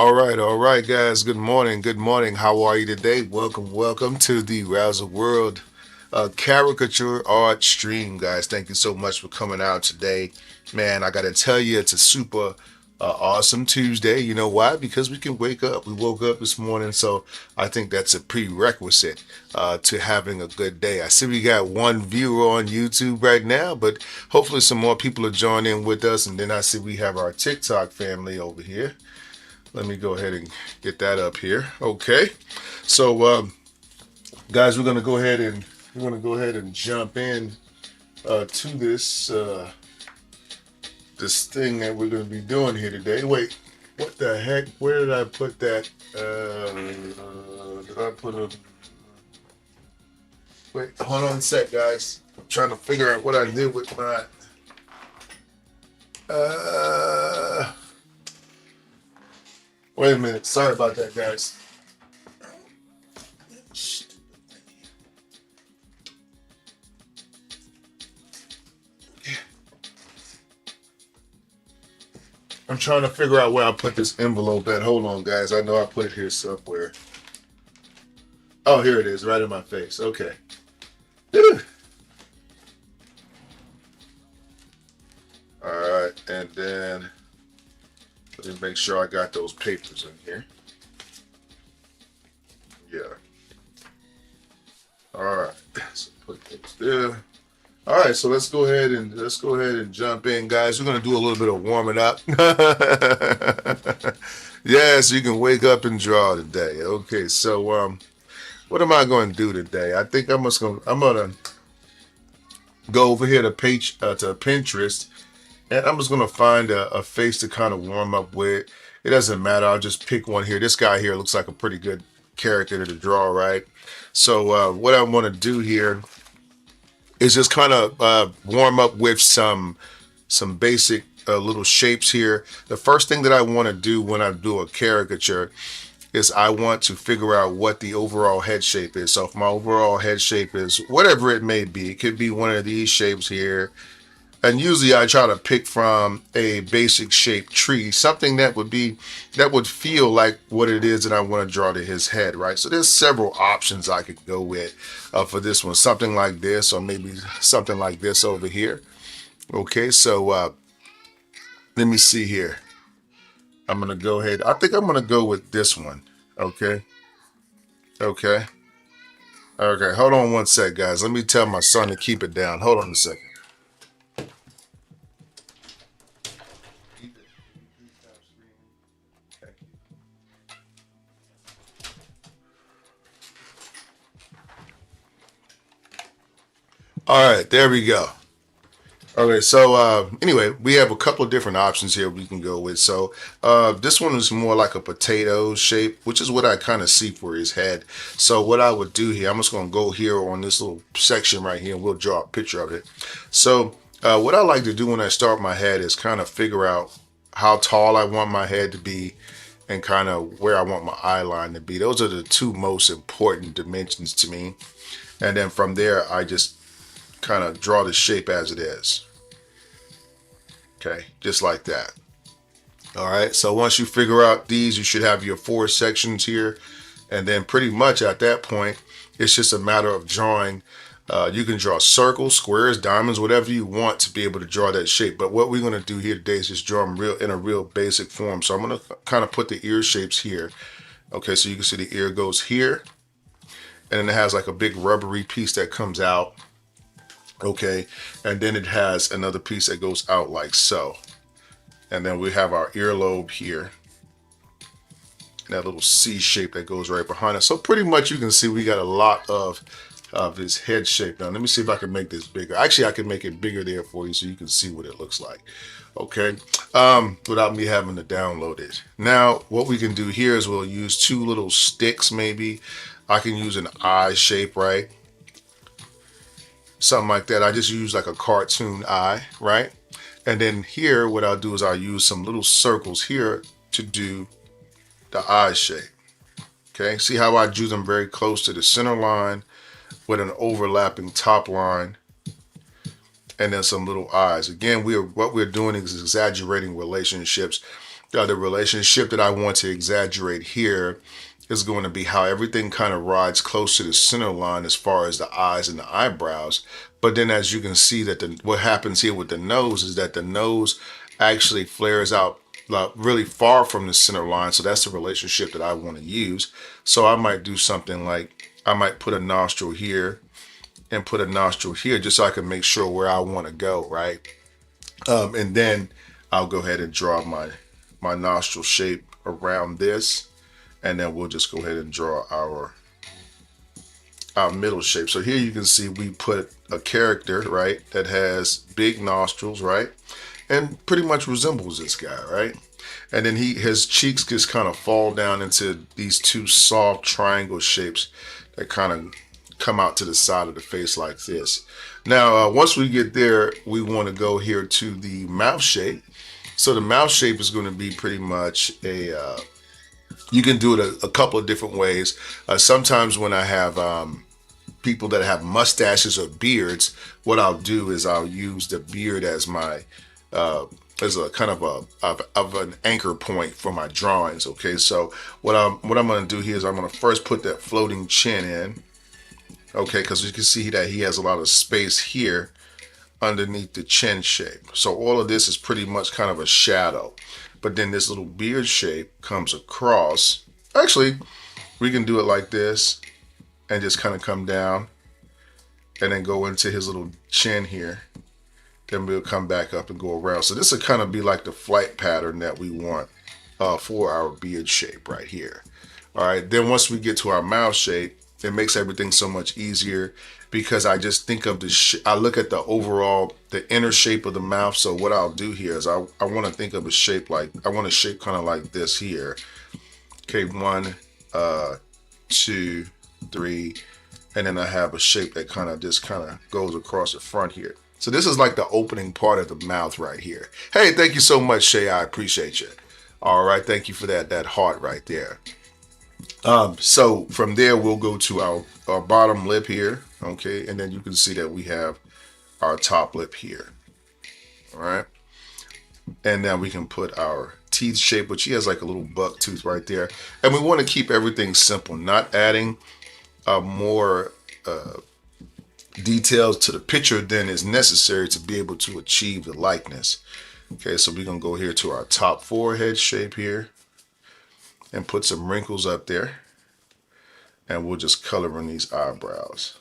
All right, guys. Good morning. Good morning. How are you today? Welcome to the Rouser World caricature art stream, guys. Thank you so much for coming out today. Man, I got to tell you, it's a super awesome Tuesday. You know why? Because we can wake up. We woke up this morning, so I think that's a prerequisite to having a good day. I see we got one viewer on YouTube right now, but hopefully some more people are joining in with us. And then I see we have our TikTok family over here. Let me go ahead and get that up here. Okay. So, guys, we're gonna go ahead and jump in to this thing that we're gonna be doing here today. Wait, what the heck? Where did I put that? Did I put a? Wait, hold on a sec, guys. I'm trying to figure out what I did with my. Uh, Wait a minute. Sorry about that, guys. I'm trying to figure out where I put this envelope at. Hold on, guys. I know I put it here somewhere. Oh, here it is, right in my face. Okay. Whew. All right, and then let me make sure I got those papers in here. Yeah. All right. So put those there. All right, so let's go ahead and jump in, guys. We're gonna do a little bit of warming up. Yes, you can wake up and draw today. Okay, so what am I going to do today? I think I'm gonna go over here to page to Pinterest, and I'm just gonna find a face to kind of warm up with. It doesn't matter. I'll just pick one here. This guy here looks like a pretty good character to draw, right? So what I want to do here is just kind of warm up with some basic little shapes here. The first thing that I want to do when I do a caricature is I want to figure out what the overall head shape is. So if my overall head shape is whatever it may be, it could be one of these shapes here. And usually I try to pick from a basic shaped tree, something that would feel like what it is that I want to draw to his head, right? So there's several options I could go with for this one, something like this, or maybe something like this over here. Okay, so let me see here. I'm gonna go ahead. I think I'm gonna go with this one. Okay, okay, okay. Hold on one sec, guys. Let me tell my son to keep it down. Hold on a second. All right, there we go. Okay, so anyway, we have a couple of different options here we can go with. So this one is more like a potato shape, which is what I kind of see for his head. So what I would do here, I'm just going to go here on this little section right here, and we'll draw a picture of it. So what I like to do when I start my head is kind of figure out how tall I want my head to be and kind of where I want my eye line to be. Those are the two most important dimensions to me. And then from there, I just kind of draw the shape as it is. Okay, just like that. All right, so once you figure out these, you should have your four sections here. And then pretty much at that point, it's just a matter of drawing. You can draw circles, squares, diamonds, whatever you want to be able to draw that shape. But what we're going to do here today is just draw them in a real basic form. So I'm going to kind of put the ear shapes here. Okay, so you can see the ear goes here. And then it has like a big rubbery piece that comes out. Okay, and then it has another piece that goes out like so. And then we have our earlobe here. That little C shape that goes right behind it. So pretty much you can see we got a lot of this head shape. Now let me see if I can make this bigger. Actually, I can make it bigger there for you so you can see what it looks like. Okay, without me having to download it. Now what we can do here is we'll use two little sticks maybe. I can use an eye shape, right? Something like that. I just use like a cartoon eye, right? And then here, what I'll do is I'll use some little circles here to do the eye shape. Okay, see how I drew them very close to the center line with an overlapping top line and then some little eyes. Again, what we're doing is exaggerating relationships. The relationship that I want to exaggerate here is going to be how everything kind of rides close to the center line as far as the eyes and the eyebrows. But then as you can see that what happens here with the nose is that the nose actually flares out really far from the center line. So that's the relationship that I want to use. So I might do something like I might put a nostril here and put a nostril here just so I can make sure where I want to go, right? And then I'll go ahead and draw my nostril shape around this, and then we'll just go ahead and draw our middle shape. So here you can see we put a character, right, that has big nostrils, right, and pretty much resembles this guy, right? And then his cheeks just kind of fall down into these two soft triangle shapes that kind of come out to the side of the face like this. Now, once we get there, we want to go here to the mouth shape. So the mouth shape is going to be pretty much you can do it a couple of different ways. Sometimes when I have people that have mustaches or beards, what I'll do is I'll use the beard as my as a kind of an anchor point for my drawings. Okay, so what I'm going to do here is I'm going to first put that floating chin in. Okay, because you can see that he has a lot of space here underneath the chin shape. So all of this is pretty much kind of a shadow. But then this little beard shape comes across. Actually, we can do it like this and just kind of come down and then go into his little chin here. Then we'll come back up and go around. So this will kind of be like the flight pattern that we want for our beard shape right here. All right, then once we get to our mouth shape, it makes everything so much easier because I just think of I look at the overall, the inner shape of the mouth. So what I'll do here is I want to think of a shape like, I want a shape kind of like this here. Okay, 1, 2, 3, and then I have a shape that kind of just kind of goes across the front here. So this is like the opening part of the mouth right here. Hey, thank you so much, Shay. I appreciate you. All right, thank you for that heart right there. So from there, we'll go to our bottom lip here, okay? And then you can see that we have our top lip here, all right? And then we can put our teeth shape, which he has like a little buck tooth right there. And we want to keep everything simple, not adding more details to the picture than is necessary to be able to achieve the likeness. Okay, so we're going to go here to our top forehead shape here and put some wrinkles up there, and we'll just color in these eyebrows.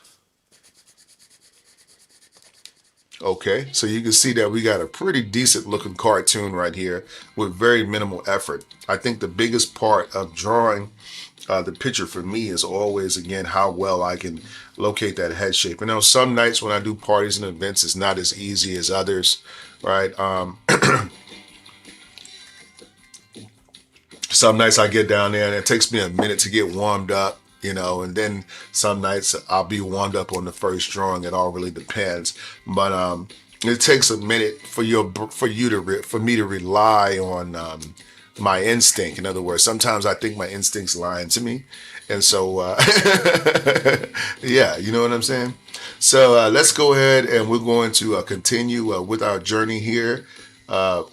Okay, so you can see that we got a pretty decent looking cartoon right here with very minimal effort. I think the biggest part of drawing the picture for me is always, again, how well I can locate that head shape. You know, some nights when I do parties and events, it's not as easy as others, right? Some nights I get down there and it takes me a minute to get warmed up, you know, and then some nights I'll be warmed up on the first drawing. It all really depends. But it takes a minute for me to rely on my instinct. In other words, sometimes I think my instinct's lying to me. And so, yeah, you know what I'm saying? So let's go ahead and we're going to continue with our journey here.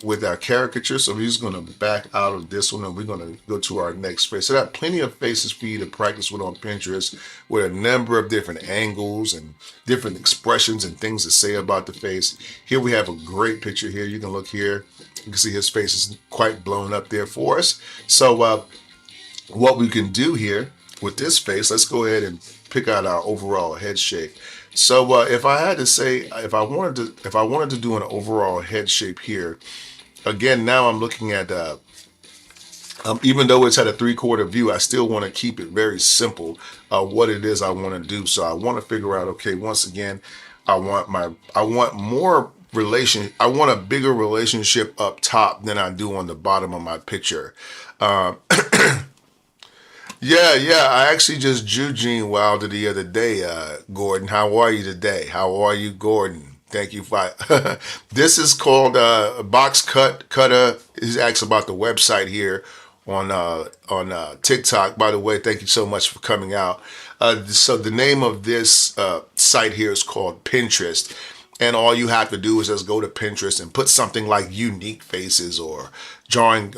With our caricature. So we're just going to back out of this one and we're going to go to our next face. So there are plenty of faces for you to practice with on Pinterest with a number of different angles and different expressions and things to say about the face. Here we have a great picture here. You can look here. You can see his face is quite blown up there for us. So what we can do here with this face, let's go ahead and pick out our overall head shape. So if I had to say, if I wanted to do an overall head shape here, again, now I'm looking at, even though it's at a 3/4 view, I still want to keep it very simple, what it is I want to do. So I want to figure out, okay, once again, I want a bigger relationship up top than I do on the bottom of my picture. Yeah. I actually just drew Gene Wilder the other day, Gordon. How are you today? How are you, Gordon? Thank you for this is called Box Cutter. He's asked about the website here on TikTok. By the way, thank you so much for coming out. So the name of this site here is called Pinterest. And all you have to do is just go to Pinterest and put something like unique faces or drawing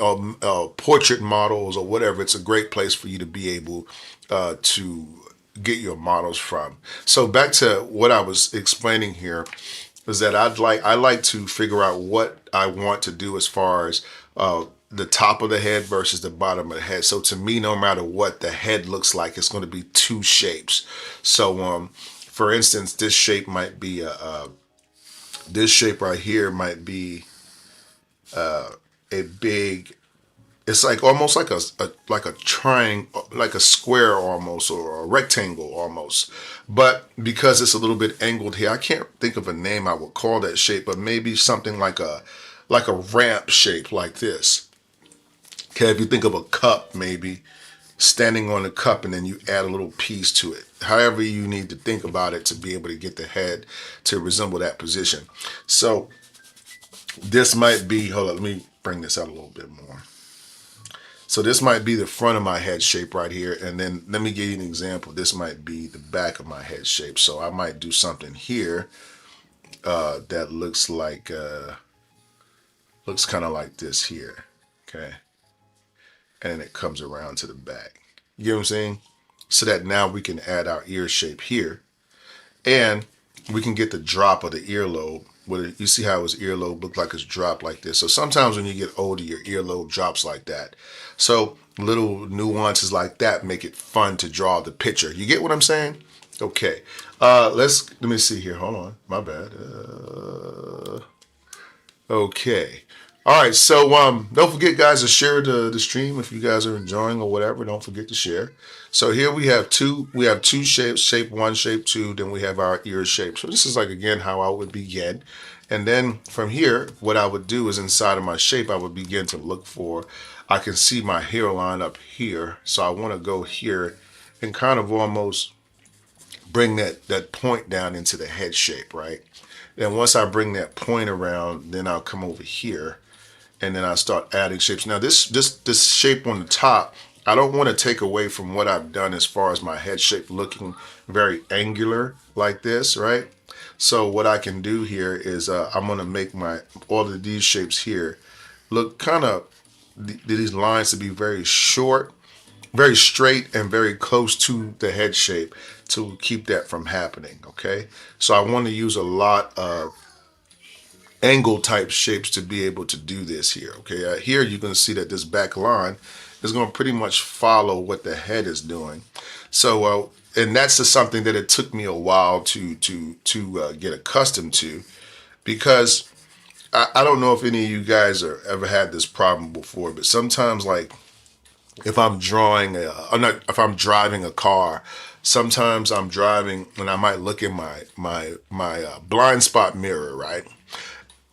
portrait models or whatever, it's a great place for you to be able to get your models from. So back to what I was explaining here is that I like to figure out what I want to do as far as the top of the head versus the bottom of the head. So to me, no matter what the head looks like, it's going to be two shapes. So for instance, this shape might be this shape right here might be a big, it's like almost like a triangle, like a square almost, or a rectangle almost. But because it's a little bit angled here, I can't think of a name I would call that shape, but maybe something like a ramp shape like this. Okay, if you think of a cup, maybe standing on the cup and then you add a little piece to it. However you need to think about it to be able to get the head to resemble that position. So this might be, hold on, let me bring this out a little bit more. So this might be the front of my head shape right here. And then let me give you an example. This might be the back of my head shape. So I might do something here that looks kind of like this here. Okay. And then it comes around to the back. You get what I'm saying? So that now we can add our ear shape here. And we can get the drop of the earlobe. You see how his earlobe looks like it's dropped like this. So sometimes when you get older, your earlobe drops like that. So little nuances like that make it fun to draw the picture. You get what I'm saying? Okay. Let me see here. Hold on. My bad. Okay. All right. So don't forget, guys, to share the stream if you guys are enjoying or whatever. Don't forget to share. So here we have two shapes, shape one, shape two, then we have our ear shape. So this is like, again, how I would begin. And then from here, what I would do is inside of my shape, I would begin to look for, I can see my hairline up here. So I want to go here and kind of almost bring that point down into the head shape, right? Then once I bring that point around, then I'll come over here and then I start adding shapes. Now this shape on the top, I don't want to take away from what I've done as far as my head shape looking very angular like this, right? So what I can do here is I'm going to make all of these shapes here look kind of these lines to be very short, very straight, and very close to the head shape to keep that from happening. Okay, so I want to use a lot of angle type shapes to be able to do this here. Okay, here you can see that this back line is going to pretty much follow what the head is doing. So and that's just something that it took me a while to get accustomed to, because I don't know if any of you guys are ever had this problem before, but sometimes, like, if I'm if I'm driving a car, sometimes I'm driving and I might look in my blind spot mirror, right?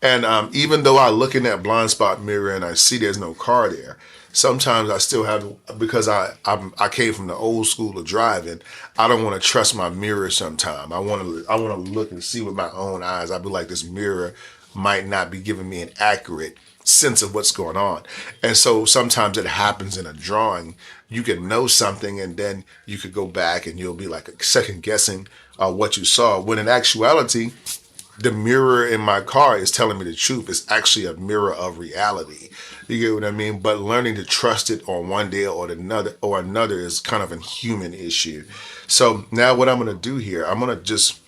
And even though I look in that blind spot mirror and I see there's no car there, sometimes I still have, because I came from the old school of driving, I don't want to trust my mirror sometimes. I want to look and see with my own eyes. I be like, this mirror might not be giving me an accurate sense of what's going on. And so sometimes it happens in a drawing. You can know something and then you could go back and you'll be like second guessing what you saw, when in actuality, the mirror in my car is telling me the truth. It's actually a mirror of reality. You get what I mean? But learning to trust it on one day or another is kind of a human issue. So now what I'm going to do here, I'm going to just,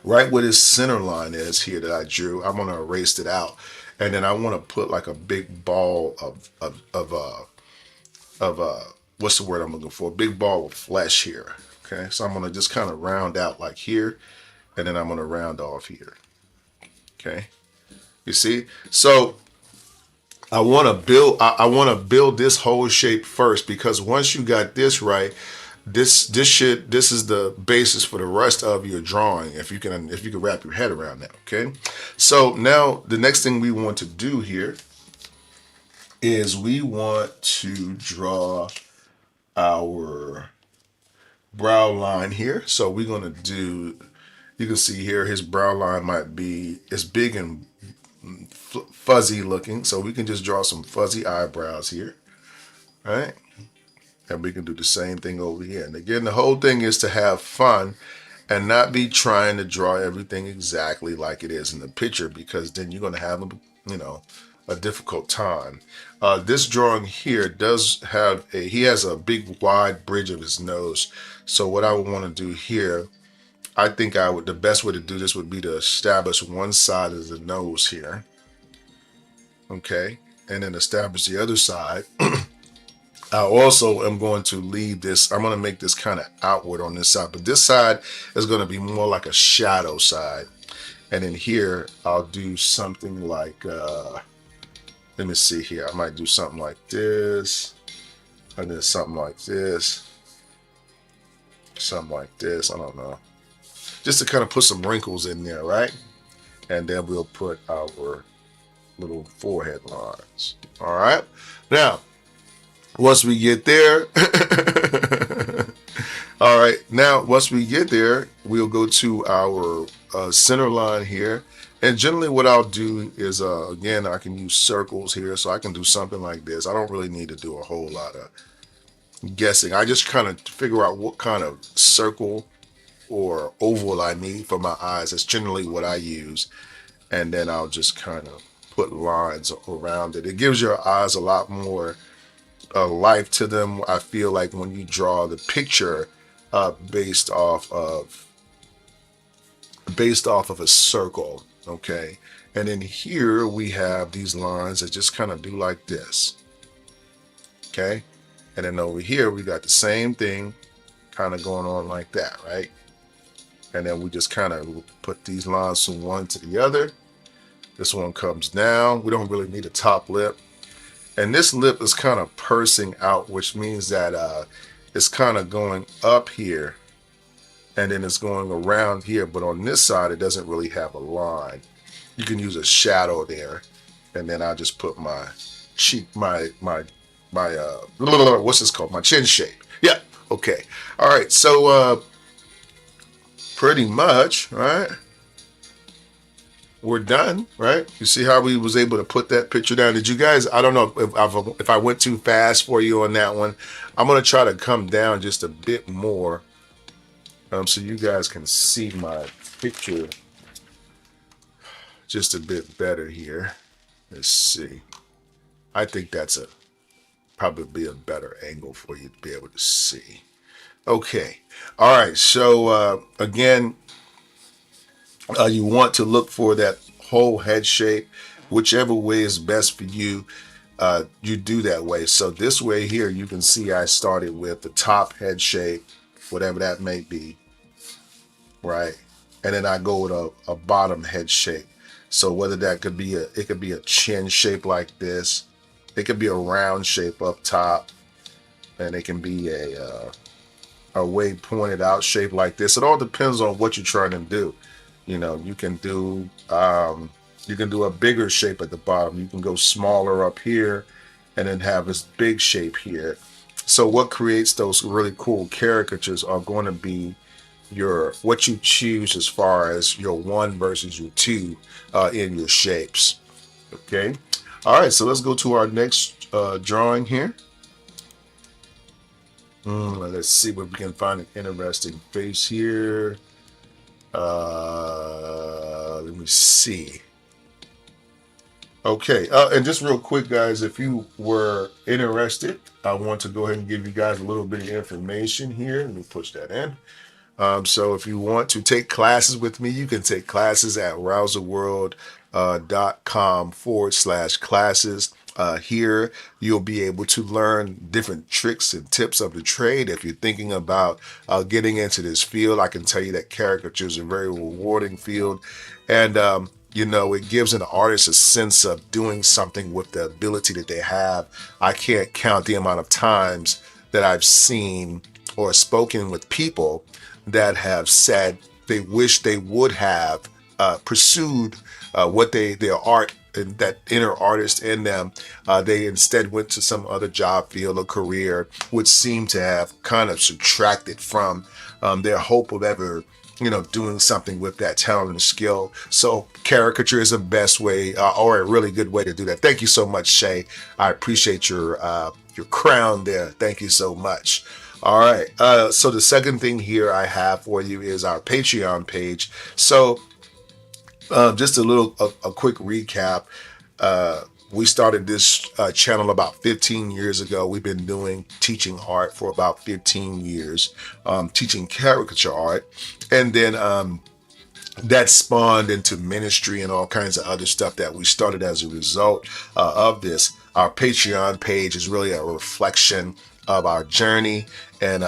right where this center line is here that I drew, I'm going to erase it out. And then I want to put like a big ball of what's the word I'm looking for? A big ball of flesh here. Okay. So I'm going to just kind of round out like here. And then I'm going to round off here. Okay. You see? So I want to build this whole shape first, because once you got this right, this is the basis for the rest of your drawing, if you can wrap your head around that. Okay. So now the next thing we want to do here is we want to draw our brow line here. So we're going to do, you can see here his brow line might be, it's big and fuzzy looking, so we can just draw some fuzzy eyebrows here, right? And we can do the same thing over here. And again, the whole thing is to have fun and not be trying to draw everything exactly like it is in the picture, because then you're going to have, a difficult time. This drawing here does have he has a big wide bridge of his nose. So what I would want to do here, I think the best way to do this would be to establish one side of the nose here. Okay. And then establish the other side. I also am going to leave this, I'm going to make this kind of outward on this side, but this side is going to be more like a shadow side. And then here, I'll do something like, let me see here. I might do something like this, and then something like this, something like this. I don't know. Just to kind of put some wrinkles in there, right? And then we'll put our little forehead lines. All right. Now, once we get there, all right. Now, once we get there, we'll go to our center line here. And generally what I'll do is, again, I can use circles here. So I can do something like this. I don't really need to do a whole lot of guessing. I just kind of figure out what kind of circle or oval I need for my eyes. That's generally what I use. And then I'll just kind of put lines around it. It gives your eyes a lot more life to them. I feel like when you draw the picture based off of a circle, okay? And then here we have these lines that just kind of do like this, okay? And then over here we got the same thing kind of going on like that, right? And then we just kind of put these lines from one to the other. This one comes down. We don't really need a top lip. And this lip is kind of pursing out, which means that it's kind of going up here and then it's going around here. But on this side, it doesn't really have a line. You can use a shadow there. And then I'll just put my cheek, what's this called? My chin shape. Yeah. Okay. All right. So pretty much, right? We're done, right? You see how we was able to put that picture down? Did you guys, I don't know if I went too fast for you on that one. I'm going to try to come down just a bit more so you guys can see my picture just a bit better here. Let's see. I think that's probably a better angle for you to be able to see. Okay. All right. So again, you want to look for that whole head shape, whichever way is best for you. You do that way. So this way here, you can see I started with the top head shape, whatever that may be, right? And then I go with a bottom head shape. So whether that could be it could be a chin shape like this. It could be a round shape up top, and it can be a way pointed out shape like this. It all depends on what you're trying to do. You know, you can do a bigger shape at the bottom. You can go smaller up here and then have this big shape here. So what creates those really cool caricatures are going to be what you choose as far as your 1 versus your 2 in your shapes. Okay. All right. So let's go to our next drawing here. Let's see what we can find an interesting face here. Let me see. Okay, and just real quick, guys, if you were interested, I want to go ahead and give you guys a little bit of information here. Let me push that in. So if you want to take classes with me, you can take classes at rouserworld.com/classes. Here, you'll be able to learn different tricks and tips of the trade. If you're thinking about getting into this field, I can tell you that caricature is a very rewarding field. And, it gives an artist a sense of doing something with the ability that they have. I can't count the amount of times that I've seen or spoken with people that have said they wish they would have pursued what their art and that inner artist in them. They instead went to some other job field or career, which seemed to have kind of subtracted from their hope of ever doing something with that talent and skill. So caricature is the best way or a really good way to do that. Thank you so much, Shay. I appreciate your crown there. Thank you so much. All right. So the second thing here I have for you is our Patreon page. So just a quick recap. We started this channel about 15 years ago. We've been doing teaching art for about 15 years, teaching caricature art. And then that spawned into ministry and all kinds of other stuff that we started as a result of this. Our Patreon page is really a reflection of our journey, and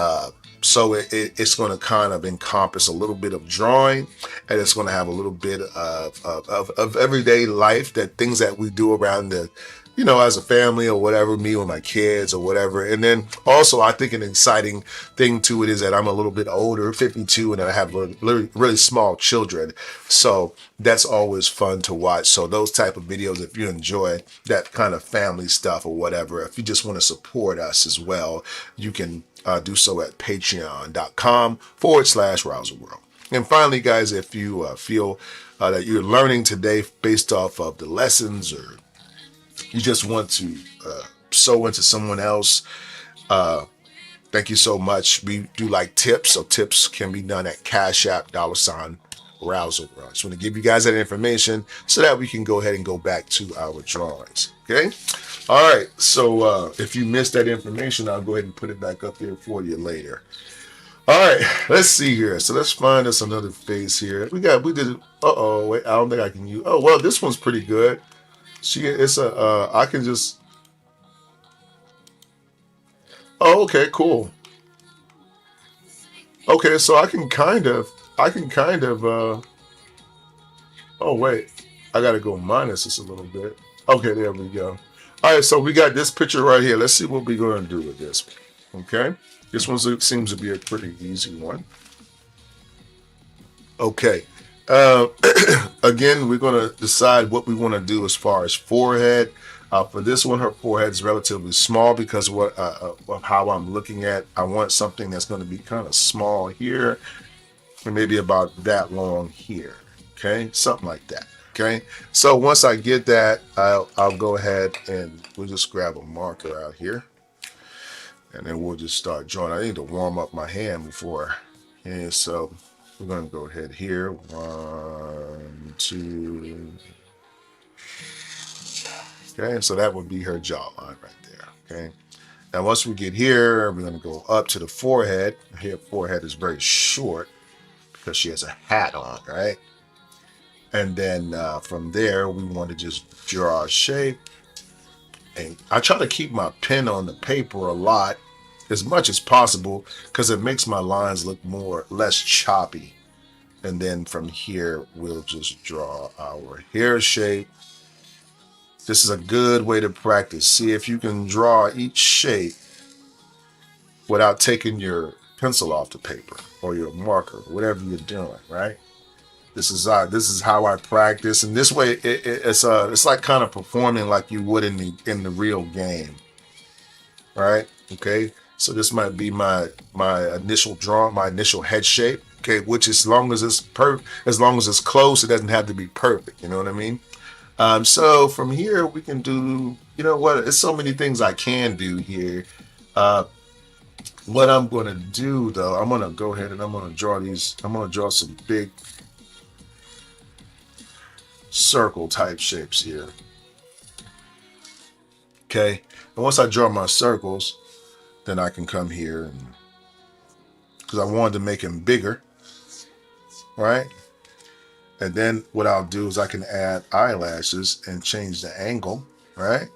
so it's going to kind of encompass a little bit of drawing, and it's going to have a little bit of everyday life, that things that we do around the, as a family or whatever, me or my kids or whatever. And then also, I think an exciting thing to it is that I'm a little bit older, 52, and I have really small children. So that's always fun to watch. So those type of videos, if you enjoy that kind of family stuff or whatever, if you just want to support us as well, you can do so at patreon.com/RowserWorld. And finally, guys, if you feel that you're learning today based off of the lessons, or you just want to sow into someone else, thank you so much. We do like tips, so tips can be done at Cash App $RowserWorld. I just want to give you guys that information so that we can go ahead and go back to our drawings. Okay. All right. So if you missed that information, I'll go ahead and put it back up there for you later. All right. Let's see here. So let's find us another face here. We did. Wait. I don't think I can use. Oh well, this one's pretty good. It's a. I can just. Oh, okay. Cool. Okay, so I can kind of. Oh wait, I gotta go minus this a little bit. Okay, there we go. All right, so we got this picture right here. Let's see what we're going to do with this. Okay, this one seems to be a pretty easy one. Okay, uh, again, we're going to decide what we want to do as far as forehead. For this one, her forehead is relatively small because of how I'm looking at. I want something that's going to be kind of small here, and maybe about that long here. Okay, something like that. Okay, so once I get that, I'll go ahead and we'll just grab a marker out here, and then we'll just start drawing. I need to warm up my hand before. Okay, so we're going to go ahead here. 1, 2. Okay, so that would be her jawline right there. Okay, now once we get here, we're going to go up to the forehead. Her forehead is very short because she has a hat on, right? And then from there, we want to just draw a shape. And I try to keep my pen on the paper a lot, as much as possible, because it makes my lines look less choppy. And then from here, we'll just draw our hair shape. This is a good way to practice. See if you can draw each shape without taking your pencil off the paper or your marker, whatever you're doing, right? This is how I practice, and this way it's like kind of performing like you would in the real game, right? Okay, so this might be my initial draw, my initial head shape. Okay, which as long as it's close, it doesn't have to be perfect. You know what I mean? So from here we can do. You know what? There's so many things I can do here. What I'm going to do though, I'm going to go ahead and I'm going to draw these. I'm going to draw some big circle type shapes here. Okay, and once I draw my circles, then I can come here, and because I wanted to make them bigger, right? And then what I'll do is I can add eyelashes and change the angle, right?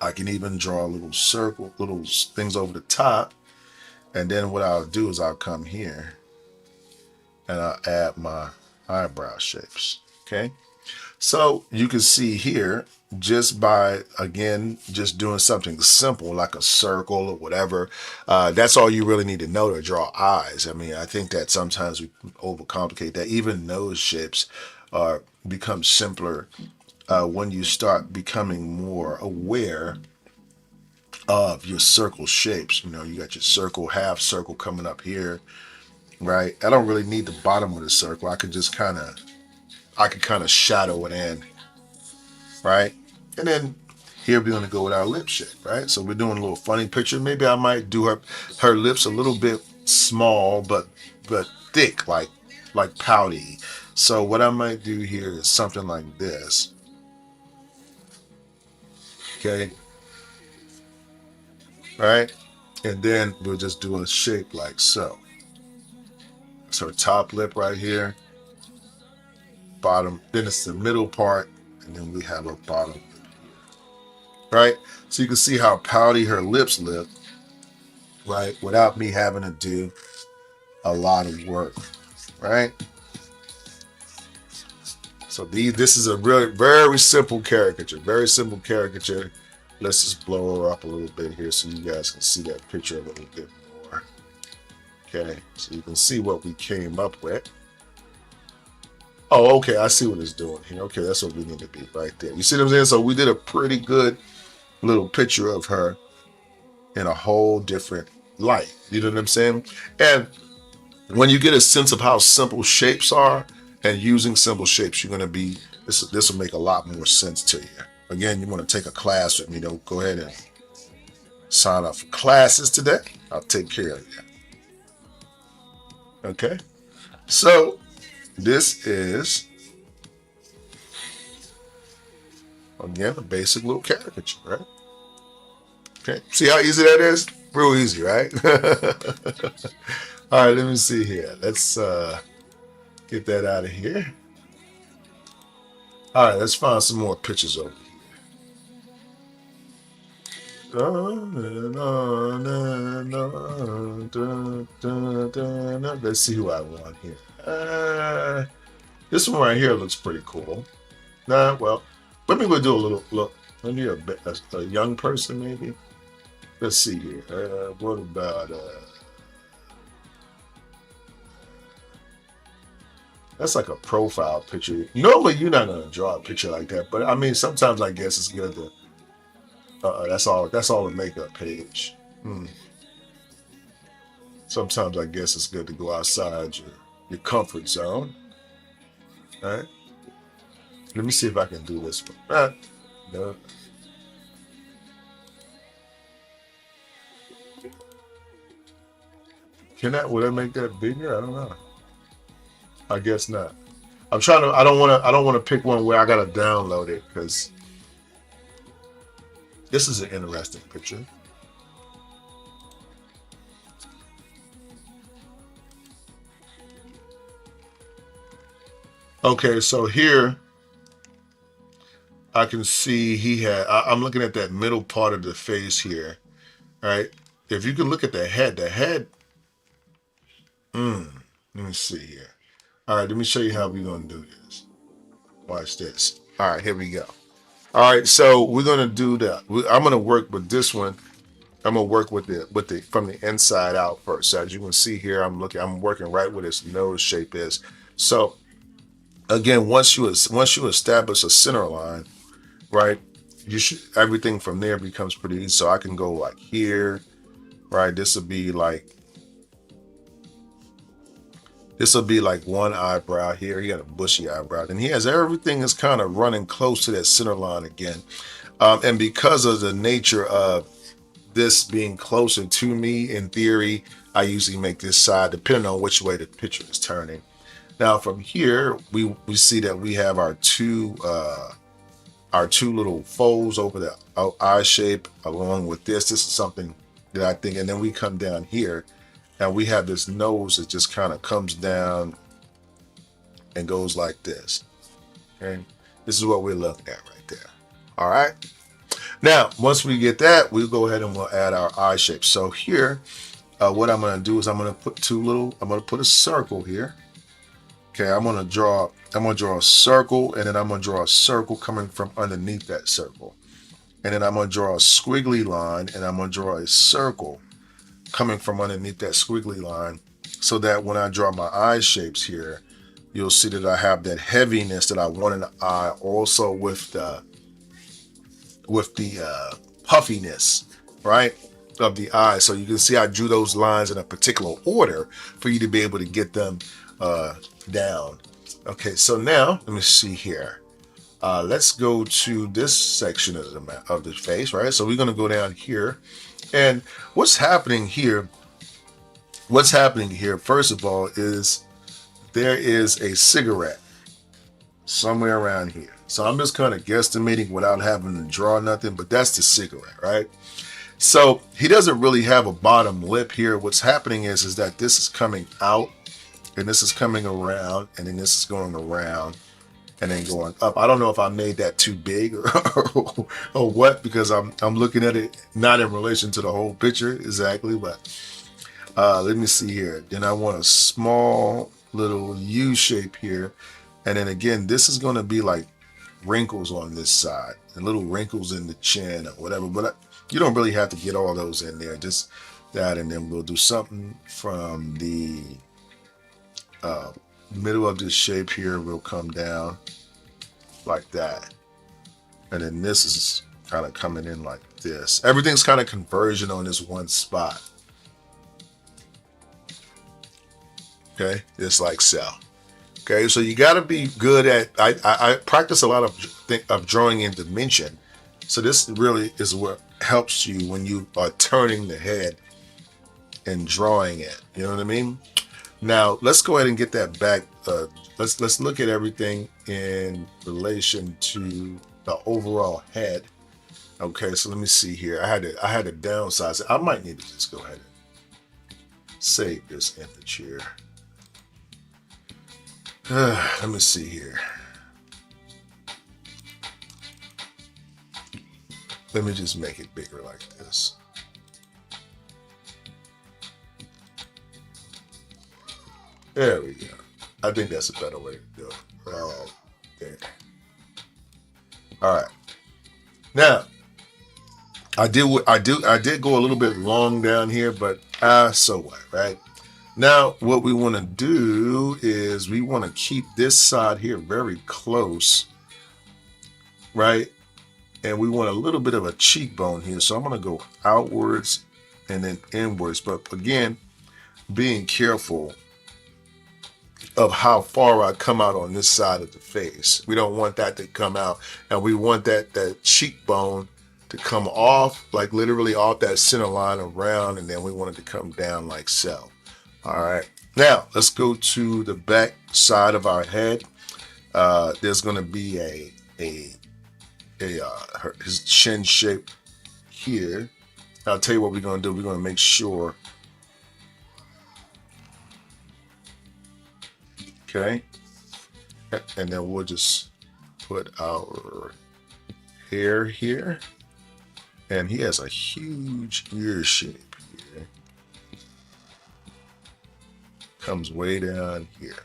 I can even draw a little circle, little things over the top, and then what I'll do is I'll come here and I'll add my eyebrow shapes. Okay, so you can see here, just by again just doing something simple like a circle or whatever, that's all you really need to know to draw eyes. I mean, I think that sometimes we overcomplicate that. Even nose shapes become simpler when you start becoming more aware of your circle shapes. You know, you got your circle, half circle coming up here, right? I don't really need the bottom of the circle. I could kind of shadow it in, right? And then here we're going to go with our lip shape, right? So we're doing a little funny picture. Maybe I might do her lips a little bit small, but thick, like pouty. So what I might do here is something like this. Okay, all right, and then we'll just do a shape like so. It's her top lip right here, bottom, then it's the middle part, and then we have a bottom lip here, right? So you can see how pouty her lips look, right, without me having to do a lot of work, right? So this is a really very simple caricature, very simple caricature. Let's just blow her up a little bit here so you guys can see that picture a little bit more. Okay, so you can see what we came up with. Oh, okay, I see what it's doing here. Okay, that's what we need to be right there. You see what I'm saying? So we did a pretty good little picture of her in a whole different light. You know what I'm saying? And when you get a sense of how simple shapes are and using simple shapes, you're going to be, this will make a lot more sense to you. Again, you want to take a class with me, don't go ahead and sign up for classes today. I'll take care of you. Okay. So this is, again, a basic little caricature, right? Okay. See how easy that is? Real easy, right? All right, let me see here. Let's get that out of here. All right, let's find some more pictures over here. Let's see who I want here. This one right here looks pretty cool. Nah, well, let me go do a little look. Maybe a young person, maybe. Let's see here. What about that's like a profile picture. Normally, you're not gonna draw a picture like that, but I mean, sometimes I guess it's good to. That's all. That's all the makeup page. Hmm. Sometimes I guess it's good to go outside your comfort zone. All right. Let me see if I can do this one. No. Would I make that bigger? I don't know. I guess not. I'm trying to. I don't want to pick one where I gotta download it because this is an interesting picture. Okay, so here I can see he had. I'm looking at that middle part of the face here, right? If you can look at the head. Let me see here. All right, let me show you how we're gonna do this. Watch this. All right, here we go. All right, so we're gonna do that. I'm gonna work with this one. I'm gonna work with the from the inside out first. So as you can see here, I'm working right where this nose shape is. So again, once you establish a center line, right, you should everything from there becomes pretty easy. So I can go like here, right? This will be like one eyebrow here. He got a bushy eyebrow, and he has everything is kind of running close to that center line again. And because of the nature of this being closer to me, in theory, I usually make this side depending on which way the picture is turning. Now from here, we see that we have our two little folds over the eye shape along with this. This is something that I think, and then we come down here and we have this nose that just kind of comes down and goes like this. Okay, this is what we're looking at right there. All right. Now, once we get that, we'll go ahead and we'll add our eye shape. So here, what I'm going to do is I'm going to put a circle here. Okay, I'm going to draw a circle, and then I'm going to draw a circle coming from underneath that circle. And then I'm going to draw a squiggly line, and I'm going to draw a circle coming from underneath that squiggly line, so that when I draw my eye shapes here, you'll see that I have that heaviness that I want in the eye, also with the puffiness, right, of the eye. So you can see I drew those lines in a particular order for you to be able to get them down. Okay, so now let me see here. Let's go to this section of the face, right? So we're going to go down here, and what's happening here? First of all, is there is a cigarette somewhere around here. So I'm just kind of guesstimating without having to draw nothing, but that's the cigarette, right? So he doesn't really have a bottom lip here. What's happening is that this is coming out and this is coming around and then this is going around and then going up. I don't know if I made that too big or what, because I'm looking at it not in relation to the whole picture exactly, but let me see here. Then I want a small little U shape here. And then again, this is going to be like wrinkles on this side and little wrinkles in the chin or whatever, but you don't really have to get all those in there, just that. And then we'll do something from the middle of this shape here. Will come down like that. And then this is kind of coming in like this. Everything's kind of converging on this one spot. Okay, just like so. Okay, so you got to be good at. I practice a lot of drawing in dimension. So this really is what helps you when you are turning the head and drawing it. You know what I mean? Now let's go ahead and get that back. Let's look at everything in relation to the overall head. Okay, so let me see here. I had to downsize it. I might need to just go ahead and save this image here. Let me see here. Let me just make it bigger like this. There we go. I think that's a better way to do it. Right there. All right. Now, I did go a little bit long down here, but so what, right? Now, what we want to do is we want to keep this side here very close, right? And we want a little bit of a cheekbone here. So I'm going to go outwards and then inwards. But again, being careful of how far I come out on this side of the face. We don't want that to come out. And we want that cheekbone to come off, like literally off that center line around. And then we want it to come down like so. All right, now let's go to the back side of our head. There's going to be his chin shape here. I'll tell you what we're going to do. We're going to make sure. Okay, and then we'll just put our hair here, and he has a huge ear shape. Comes way down here.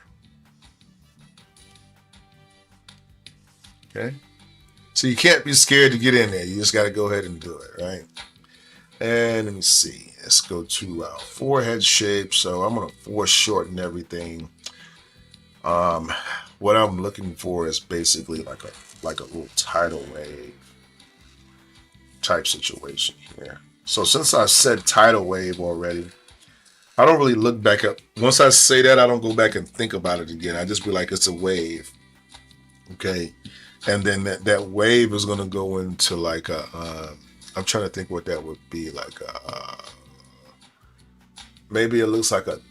Okay, so you can't be scared to get in there. You just got to go ahead and do it, right? And let me see. Let's go to our forehead shape. So I'm gonna foreshorten everything. What I'm looking for is basically like a little tidal wave type situation here. So since I said tidal wave already, I don't really look back up. Once I say that, I don't go back and think about it again. I just be like, it's a wave. Okay. And then that wave is going to go into like I'm trying to think what that would be like. Maybe it looks like a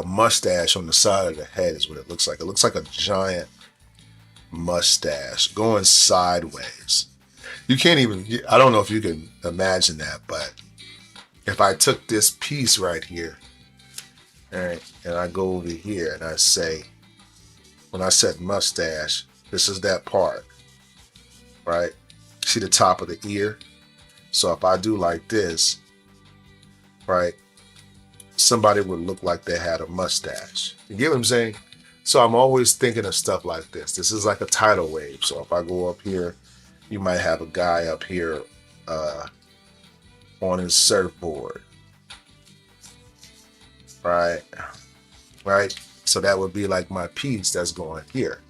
mustache on the side of the head is what it looks like. It looks like a giant mustache going sideways. You can't even, I don't know if you can imagine that, but if I took this piece right here, all right, and I go over here and I say, when I said mustache, this is that part, right? See the top of the ear? So if I do like this, right, somebody would look like they had a mustache. You get what I'm saying? So I'm always thinking of stuff like this. This is like a tidal wave. So if I go up here, you might have a guy up here on his surfboard, right? So that would be like my piece that's going here.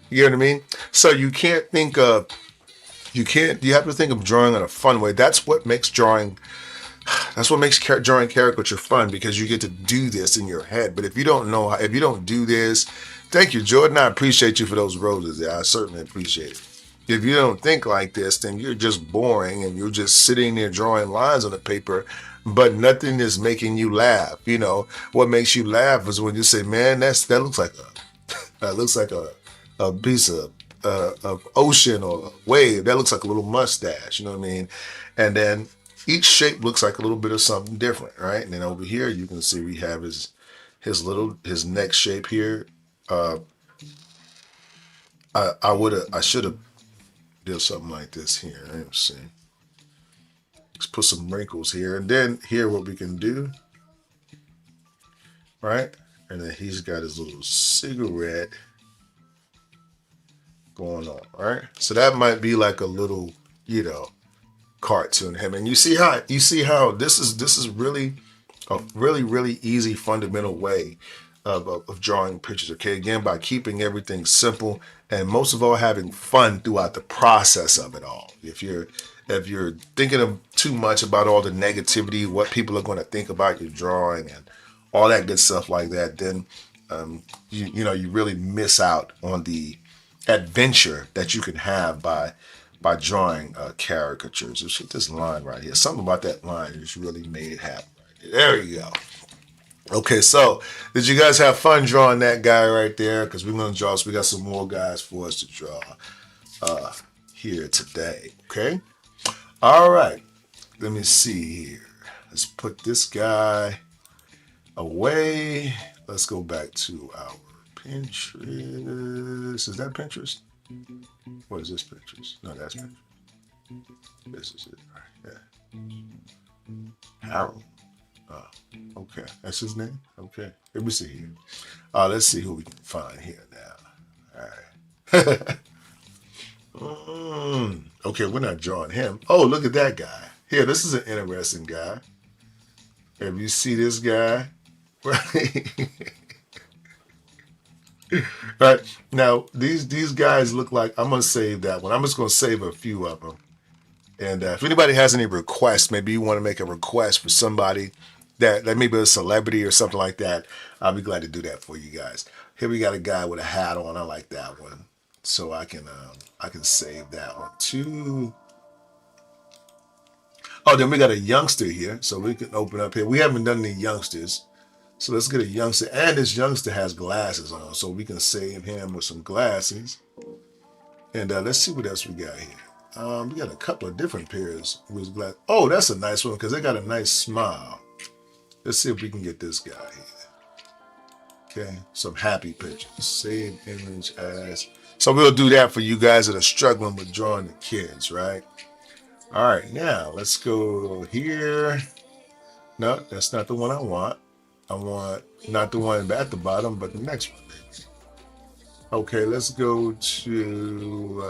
You know what I mean? So you have to think of drawing in a fun way. That's what makes drawing caricature fun, because you get to do this in your head. But if you don't do this, thank you, Jordan. I appreciate you for those roses. Yeah, I certainly appreciate it. If you don't think like this, then you're just boring and you're just sitting there drawing lines on the paper but nothing is making you laugh. You know, what makes you laugh is when you say, man, that looks like a piece of ocean or a wave. That looks like a little mustache. You know what I mean? And then each shape looks like a little bit of something different, right? And then over here you can see we have his neck shape here. Uh, I should have did something like this here. Let's see. Let's put some wrinkles here, and then here what we can do, right? And then he's got his little cigarette going on, right? So that might be like a little, you know, cartoon him. And you see how this is really a really easy fundamental way of drawing pictures. Okay, again, by keeping everything simple and most of all having fun throughout the process of it all. If you're thinking of too much about all the negativity, what people are going to think about your drawing and all that good stuff like that, then you really miss out on the adventure that you can have by drawing caricatures. Let's hit this line right here. Something about that line just really made it happen. Right there we go. Okay, so did you guys have fun drawing that guy right there? Because we're going to draw, so we got some more guys for us to draw here today. Okay? All right. Let me see here. Let's put this guy away. Let's go back to our Pinterest. Is that Pinterest? What is this Pinterest? No, that's Pinterest. This is it. Right. Yeah. Harold. Uh, okay. That's his name? Okay. Let me see here. Let's see who we can find here now. All right. Okay, we're not drawing him. Oh, look at that guy. Here, this is an interesting guy. If you see this guy, right? Right now, these guys look like I'm gonna save that one. I'm just gonna save a few of them. And if anybody has any requests, maybe you want to make a request for somebody that maybe a celebrity or something like that, I'll be glad to do that for you guys. Here we got a guy with a hat on. I like that one, so I can save that one too. Oh, then we got a youngster here, so we can open up here. We haven't done any youngsters. So let's get a youngster. And this youngster has glasses on, so we can save him with some glasses. And let's see what else we got here. We got a couple of different pairs with glasses. Oh, that's a nice one because they got a nice smile. Let's see if we can get this guy here. Okay, some happy pictures. Save image as. So we'll do that for you guys that are struggling with drawing the kids, right? All right, now let's go here. No, that's not the one I want. I want not the one at the bottom, but the next one. Okay, let's go to.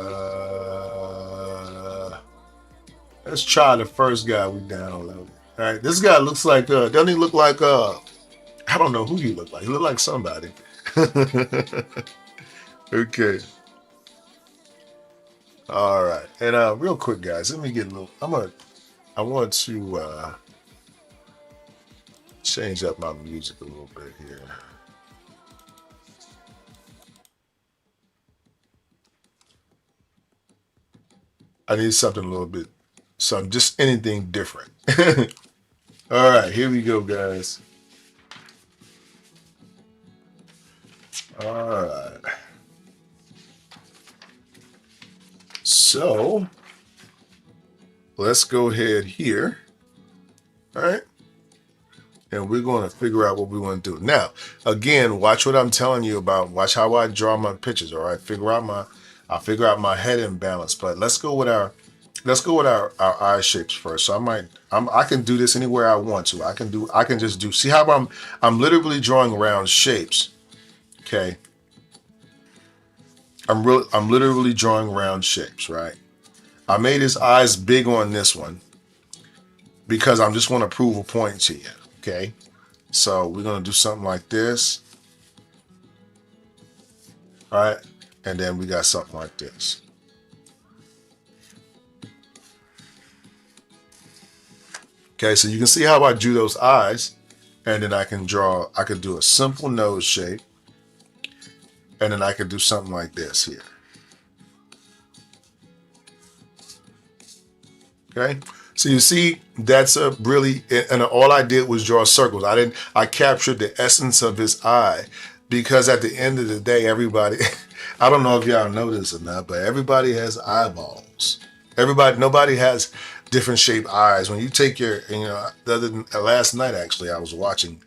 Let's try the first guy we downloaded. All right, this guy looks like. Doesn't he look like? I don't know who he look like. He look like somebody. Okay. All right, and real quick, guys, let me get a little. I want to change up my music a little bit here. I need something a little bit, just anything different. All right, here we go, guys. All right. So let's go ahead here. All right. And we're going to figure out what we want to do. Now, again, watch what I'm telling you about. Watch how I draw my pictures. All right. I'll figure out my head imbalance. But let's go with our eye shapes first. So I can do this anywhere I want to. I can just do. See how I'm literally drawing round shapes. Okay. I'm literally drawing round shapes, right? I made his eyes big on this one because I'm just want to prove a point to you. Okay. So we're going to do something like this. All right. And then we got something like this. Okay. So you can see how I drew those eyes. And then I can do a simple nose shape. And then I could do something like this here. Okay. So you see, that's a really, and all I did was draw circles. I captured the essence of his eye because at the end of the day, everybody, I don't know if y'all know this or not, but everybody has eyeballs. Nobody has different shaped eyes. When you take last night actually, I was watching,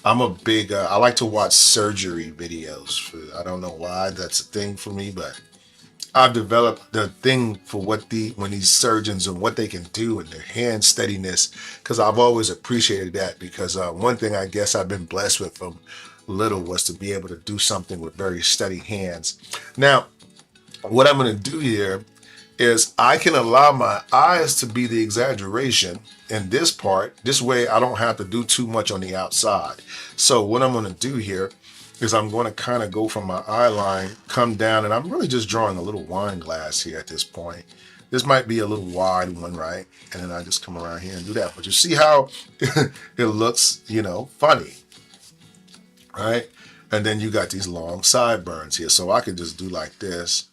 I'm a big, I like to watch surgery videos. I don't know why that's a thing for me, but I've developed the thing for when these surgeons and what they can do and their hand steadiness, because I've always appreciated that. Because one thing I guess I've been blessed with from little was to be able to do something with very steady hands. Now, what I'm going to do here is I can allow my eyes to be the exaggeration in this part. This way I don't have to do too much on the outside. So what I'm going to do here is I'm going to kind of go from my eye line, come down, and I'm really just drawing a little wine glass here at this point. This might be a little wide one, right? And then I just come around here and do that. But you see how it looks, funny, right? And then you got these long sideburns here. So I can just do like this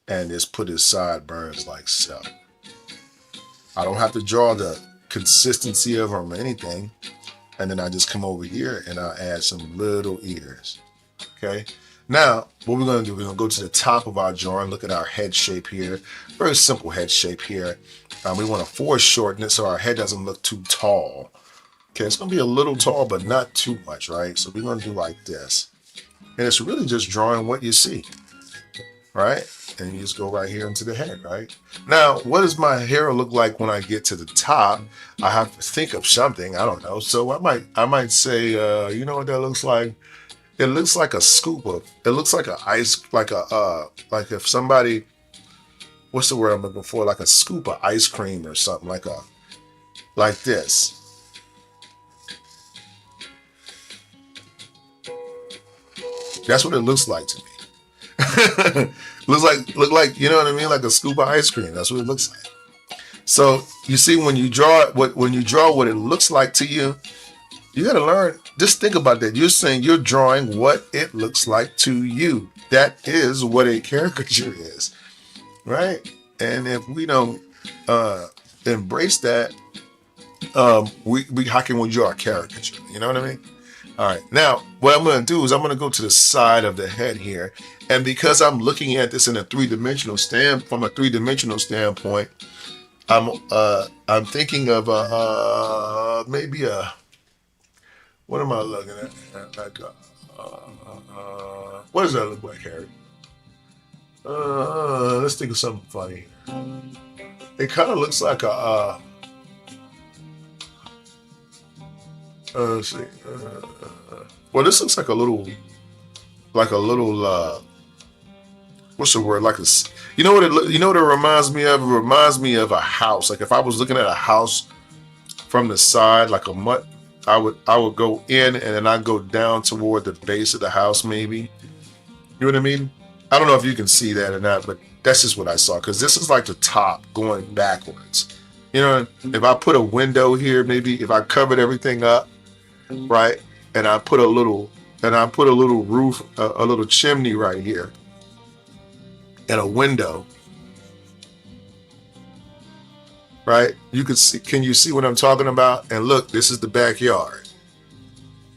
and just put his sideburns like so. I don't have to draw the consistency of them or anything. And then I just come over here and I'll add some little ears. Okay. Now, what we're going to do, we're going to go to the top of our drawing. Look at our head shape here. Very simple head shape here. We want to foreshorten it so our head doesn't look too tall. Okay, it's going to be a little tall, but not too much, right? So we're going to do like this. And it's really just drawing what you see, right? And you just go right here into the head, right? Now, what does my hair look like when I get to the top? I have to think of something. I don't know. So I might say, you know what that looks like? It looks like a scoop of. It looks like like if somebody, what's the word I'm looking for? Like a scoop of ice cream or something like this. That's what it looks like to me. look like you know what I mean, like a scoop of ice cream. That's what it looks like. So you see, when you draw what it looks like to you, you got to learn. Just think about that. You're saying you're drawing what it looks like to you. That is what a caricature is, right? And if we don't embrace that, how can we draw a caricature? You know what I mean? All right. Now, what I'm going to do is I'm going to go to the side of the head here, and because I'm looking at this in a three-dimensional standpoint, I'm thinking of maybe a. What am I looking at? Like, what does that look like, Harry? Let's think of something funny. It kind of looks like a. Let's see. Well, this looks like a little. What's the word? Like a. You know what it? You know what it reminds me of? It reminds me of a house. Like if I was looking at a house from the side, like a mutt. I would go in and then I'd go down toward the base of the house, maybe. You know what I mean? I don't know if you can see that or not, but that's just what I saw. Because this is like the top going backwards. You know, if I put a window here, maybe if I covered everything up, right, and I put a little roof, a little chimney right here, and a window, right? You could see. Can you see what I'm talking about? And look, this is the backyard.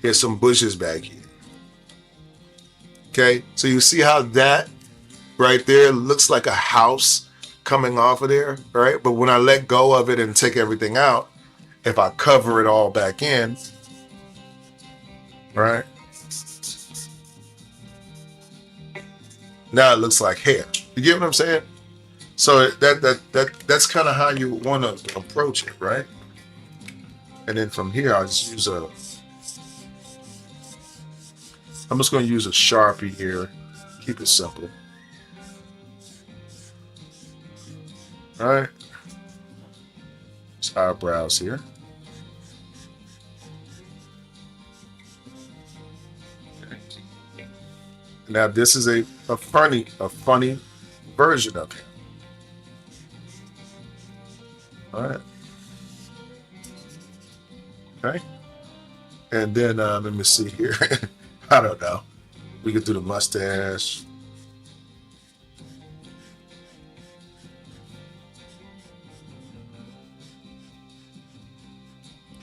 Here's some bushes back here. Okay, so you see how that right there looks like a house coming off of there, right? But when I let go of it and take everything out, if I cover it all back in, right? Now it looks like hair. You get what I'm saying? So that's kind of how you want to approach it, right? And then from here, I'm just going to use a Sharpie here. Keep it simple. All right. It's eyebrows here. Okay. Now this is a funny version of it. All right. Okay. And then let me see here. I don't know. We could do the mustache.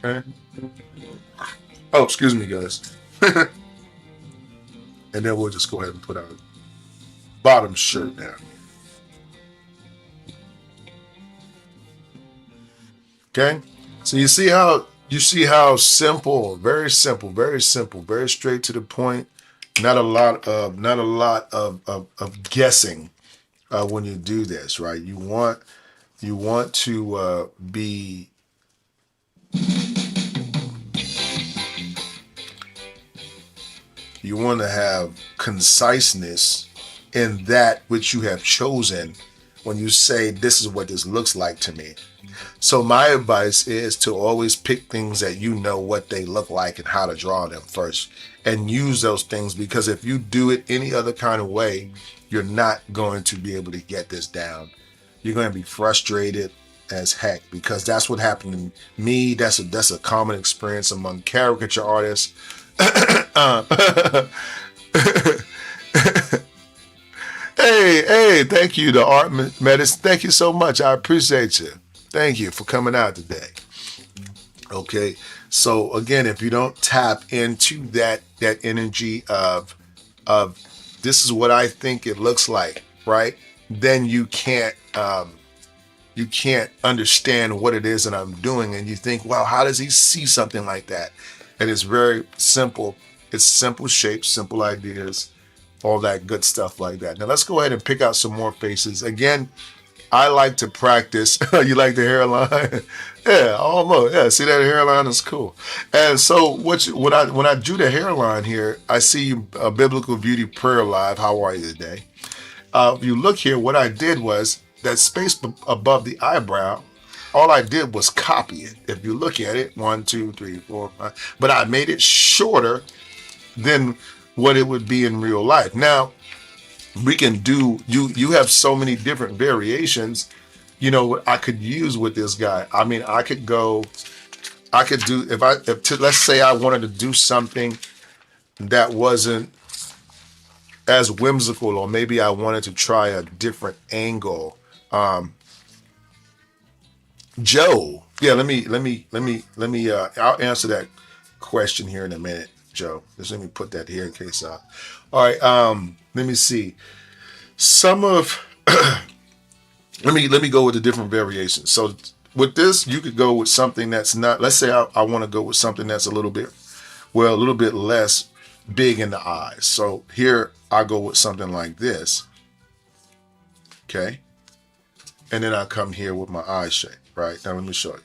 Okay. Oh, excuse me, guys. And then we'll just go ahead and put our bottom shirt down. Okay. So you see how simple, very simple, very straight to the point. Not a lot of guessing when you do this, right? You want to be you want to have conciseness in that which you have chosen when you say this is what this looks like to me. So my advice is to always pick things that you know what they look like and how to draw them first and use those things, because if you do it any other kind of way, you're not going to be able to get this down. You're going to be frustrated as heck, because that's what happened to me. That's a common experience among caricature artists. uh, hey, thank you to Art Medicine. Thank you so much. I appreciate you. Thank you for coming out today. Okay. So again, if you don't tap into that energy of this is what I think it looks like, right? Then you can't understand what it is that I'm doing, and you think, wow, how does he see something like that? And it's very simple. It's simple shapes, simple ideas, all that good stuff like that. Now let's go ahead and pick out some more faces. Again, I like to practice. You like the hairline? Yeah, almost. Yeah, see that hairline is cool. And so when I drew the hairline here, I see you, Biblical Beauty Prayer Live. How are you today? If you look here, what I did was that space above the eyebrow. All I did was copy it. If you look at it, 1, 2, 3, 4, 5, but I made it shorter than what it would be in real life. Now, we can do you have so many different variations, I could use with this guy. I mean, I could do, let's say I wanted to do something that wasn't as whimsical, or maybe I wanted to try a different angle. Joe, yeah, I'll answer that question here in a minute, Joe. Just let me put that here in case all right, let me see. Some of let me go with the different variations. So with this, you could go with something that's not, let's say I want to go with something that's a little bit less big in the eyes. So here I go with something like this. Okay. And then I come here with my eye shape, right? Now let me show you.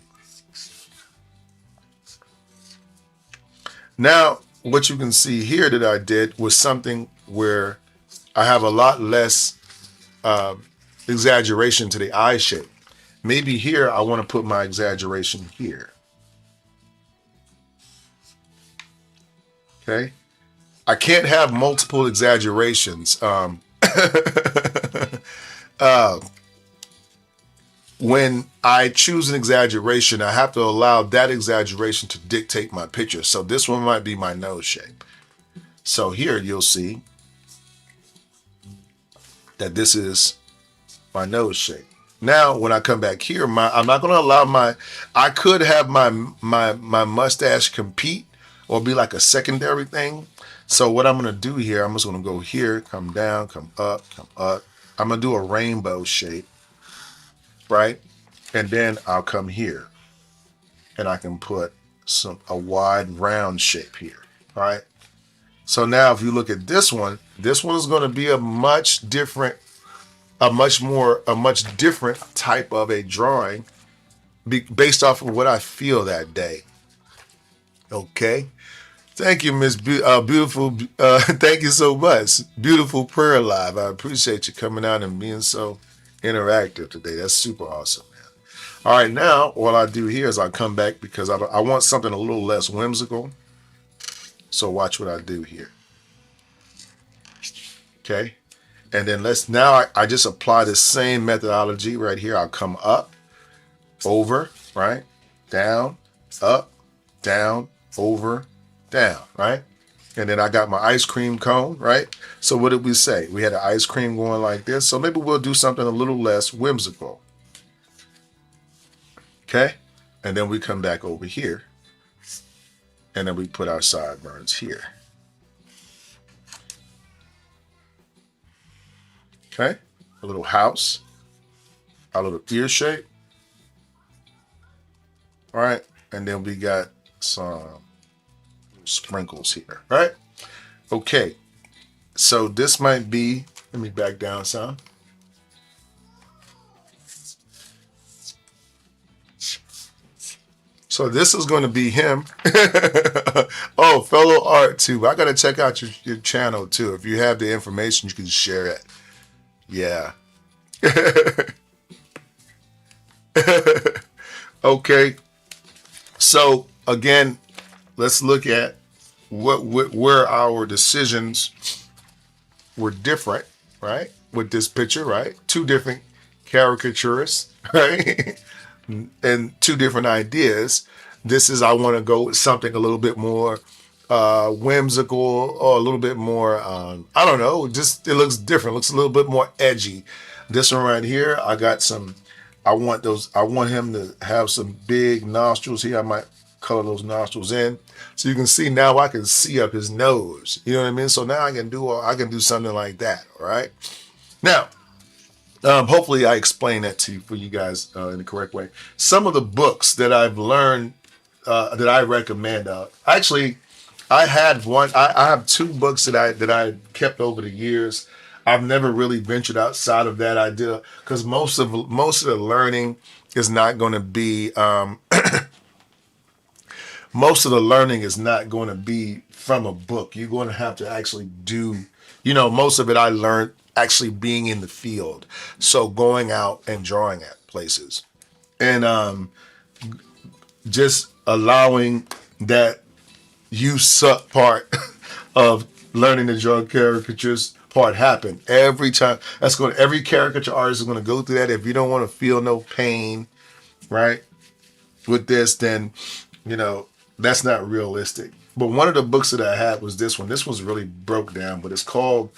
Now, what you can see here that I did was something where I have a lot less exaggeration to the eye shape. Maybe here I want to put my exaggeration here. Okay. I can't have multiple exaggerations. When I choose an exaggeration, I have to allow that exaggeration to dictate my picture. So this one might be my nose shape. So here you'll see that this is my nose shape. Now, when I come back here, I'm not going to allow I could have my mustache compete or be like a secondary thing. So what I'm going to do here, I'm just going to go here, come down, come up, come up. I'm going to do a rainbow shape, right? And then I'll come here and I can put a wide round shape here, right? So now if you look at this one is going to be a much different type of a drawing based off of what I feel that day. Okay. Thank you, Miss Beautiful. Thank you so much. Beautiful Prayer Live. I appreciate you coming out and being so interactive today. That's super awesome, man. All right, now what I do here is I come back because I want something a little less whimsical. So watch what I do here. Okay. And then I just apply the same methodology right here. I'll come up, over, right? Down, up, down, over, down, right? And then I got my ice cream cone, right? So what did we say? We had an ice cream going like this. So maybe we'll do something a little less whimsical. Okay? And then we come back over here And then we put our sideburns here. Okay, a little house, a little ear shape. All right, and then we got some sprinkles here, right? Okay, so this might be, let me back down some. So this is going to be him. Oh, fellow art too. I got to check out your channel too. If you have the information, you can share it. Yeah. Okay. So again, let's look at where our decisions were different, right? With this picture, right? Two different caricaturists, right? And two different ideas. This is, I want to go with something a little bit more whimsical or a little bit more, I don't know, just it looks different, looks a little bit more edgy. This one right here, I want him to have some big nostrils here. I might color those nostrils in. So you can see now I can see up his nose. You know what I mean? So now I can do something like that, all right? Now, hopefully I explained that to you for you guys in the correct way. Some of the books that I've learned that I recommend. Actually, I had one. I have two books that I kept over the years. I've never really ventured outside of that idea because most of the learning is not going to be most of the learning is not going to be from a book. You're going to have to actually do, most of it I learned actually being in the field. So going out and drawing at places and just allowing that you suck part of learning to draw caricatures part happen every time. Every caricature artist is going to go through that. If you don't want to feel no pain, right, with this, then, that's not realistic. But one of the books that I had was this one. This one's really broke down, but it's called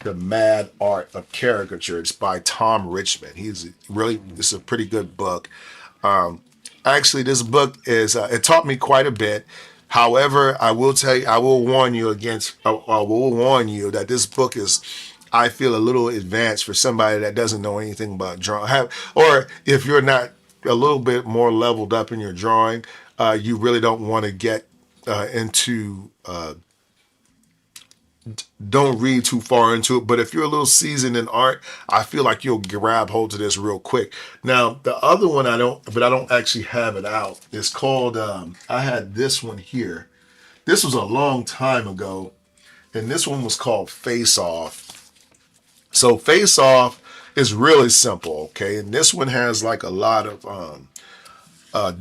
The Mad Art of Caricature. It's by Tom Richmond. It's a pretty good book. Actually, this book it taught me quite a bit. However, I will warn you that this book is, I feel, a little advanced for somebody that doesn't know anything about drawing. Or if you're not a little bit more leveled up in your drawing, you really don't want to get into don't read too far into it. But if you're a little seasoned in art, I feel like you'll grab hold of this real quick. Now, the other one I don't actually have it out. It's called, I had this one here. This was a long time ago. And this one was called Face Off. So Face Off is really simple, okay? And this one has like a lot of